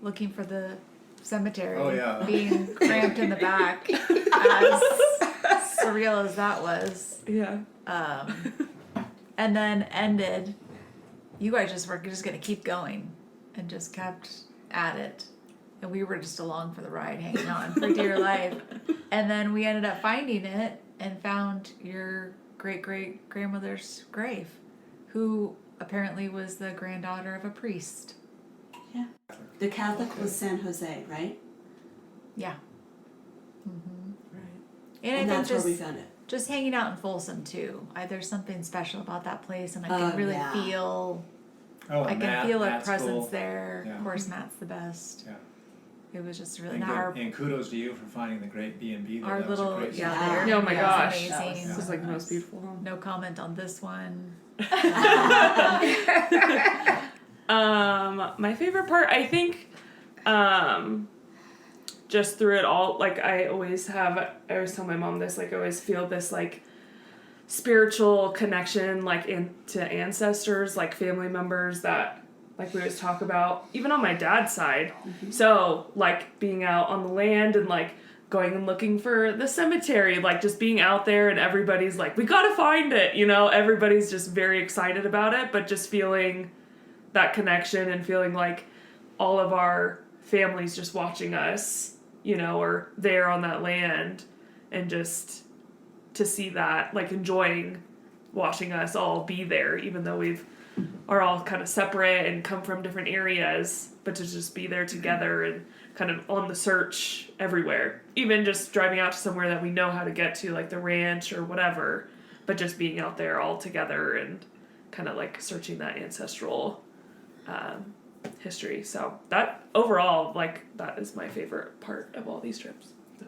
looking for the cemetery. Oh, yeah. Being cramped in the back. As surreal as that was. Yeah. And then ended. You guys just were just gonna keep going and just kept at it. And we were just along for the ride, hanging on for dear life. And then we ended up finding it and found your great grandmother's grave, who apparently was the granddaughter of a priest. Yeah. The Catholic was San Jose, right? Yeah. Right. And I And think that's where we found it. just hanging out in Folsom too. There's something special about that place, and I Oh, can really yeah. feel. Oh, I and can feel a Matt's presence cool. there. Yeah. Of course, Matt's the best. Yeah. It was just really And, our and kudos to you for finding the great B&B there. our That was a little great yeah. spot. The Oh Airbnb my was gosh. amazing. This is like the most beautiful home. No comment on this one. My favorite part, I think, just through it all, like I always tell my mom this, like I always feel this like spiritual connection, like to ancestors, like family members that like we always talk about, even on my dad's side. So like being out on the land and like going and looking for the cemetery, like just being out there and everybody's like, we gotta find it, you know, everybody's just very excited about it, but just feeling that connection and feeling like all of our families just watching us, you know, or there on that land, and just to see that, like enjoying watching us all be there, even though are all kind of separate and come from different areas, but to just be there together and kind of on the search everywhere, even just driving out to somewhere that we know how to get to, like the ranch or whatever, but just being out there all together and kind of like searching that ancestral history. So that overall, like that is my favorite part of all these trips. So.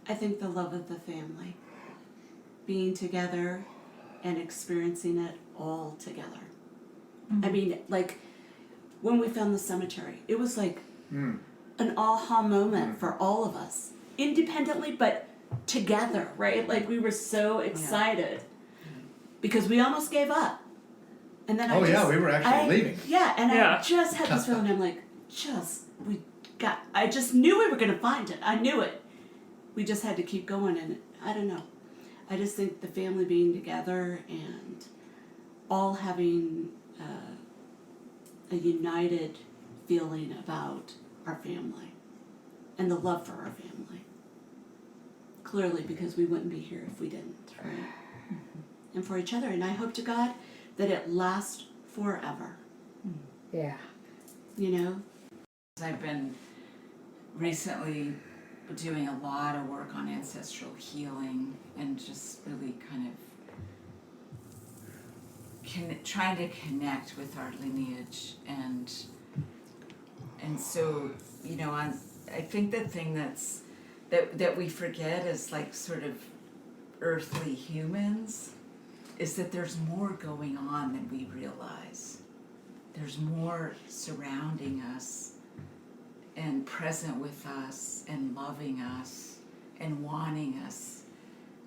I think the love of the family. Being together and experiencing it all together. I mean, like, when we found the cemetery, it was like an aha moment for all of us. Independently, but together, right? Like, we were so excited. Because we almost gave up. And then we were actually leaving. Yeah, and Yeah. I just had this feeling, I'm like, I just knew we were going to find it. I knew it. We just had to keep going, and I don't know. I just think the family being together and all having a united feeling about our family and the love for our family. Clearly, because we wouldn't be here if we didn't, right? And for each other. And I hope to God that it lasts forever. Yeah. You know? I've been recently doing a lot of work on ancestral healing and just really kind of trying to connect with our lineage, and so, you know, I think the thing that we forget is like sort of earthly humans is that there's more going on than we realize. There's more surrounding us and present with us and loving us and wanting us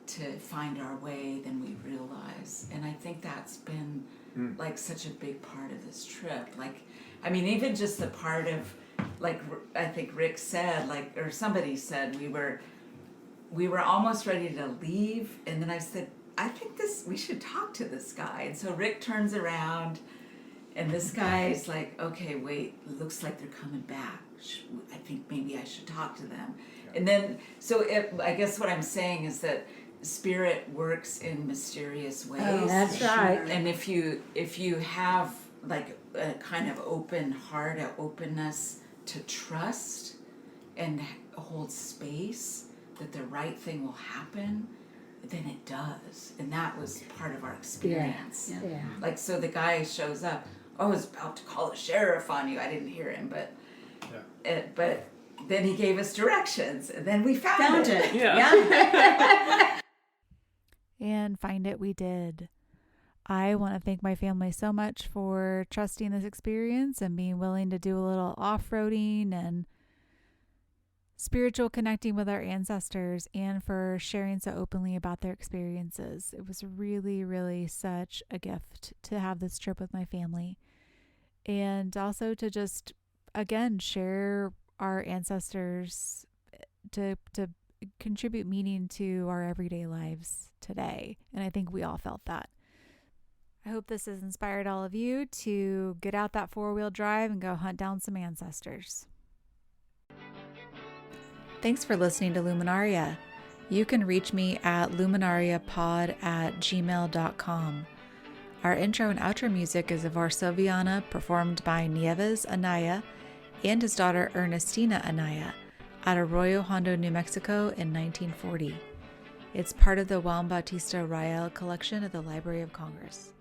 to find our way than we realize. And I think that's been like such a big part of this trip. Like, I mean, even just the part of, like, I think Rick said, like, or somebody said, we were almost ready to leave, and then I said, I think we should talk to this guy. And so Rick turns around, and this guy is like, okay, wait, looks like they're coming back. I think maybe I should talk to them. And then, I guess what I'm saying is that spirit works in mysterious ways. Oh, that's right. And if you have like a kind of open heart, an openness to trust and hold space that the right thing will happen, then it does. And that was part of our experience. Yeah. Like, so the guy shows up. I was about to call the sheriff on you. I didn't hear him, but but then he gave us directions, and then we found it. Yeah. And find it we did. I want to thank my family so much for trusting this experience and being willing to do a little off-roading and spiritual connecting with our ancestors, and for sharing so openly about their experiences. It was really, really such a gift to have this trip with my family, and also to just, again, share our ancestors, to contribute meaning to our everyday lives today. And I think we all felt that. I hope this has inspired all of you to get out that four-wheel drive and go hunt down some ancestors. Thanks for listening to Luminaria. You can reach me at luminariapod@gmail.com. Our intro and outro music is of Varsoviana, performed by Nieves Anaya and his daughter Ernestina Anaya at Arroyo Hondo, New Mexico in 1940. It's part of the Juan Bautista Rael collection at the Library of Congress.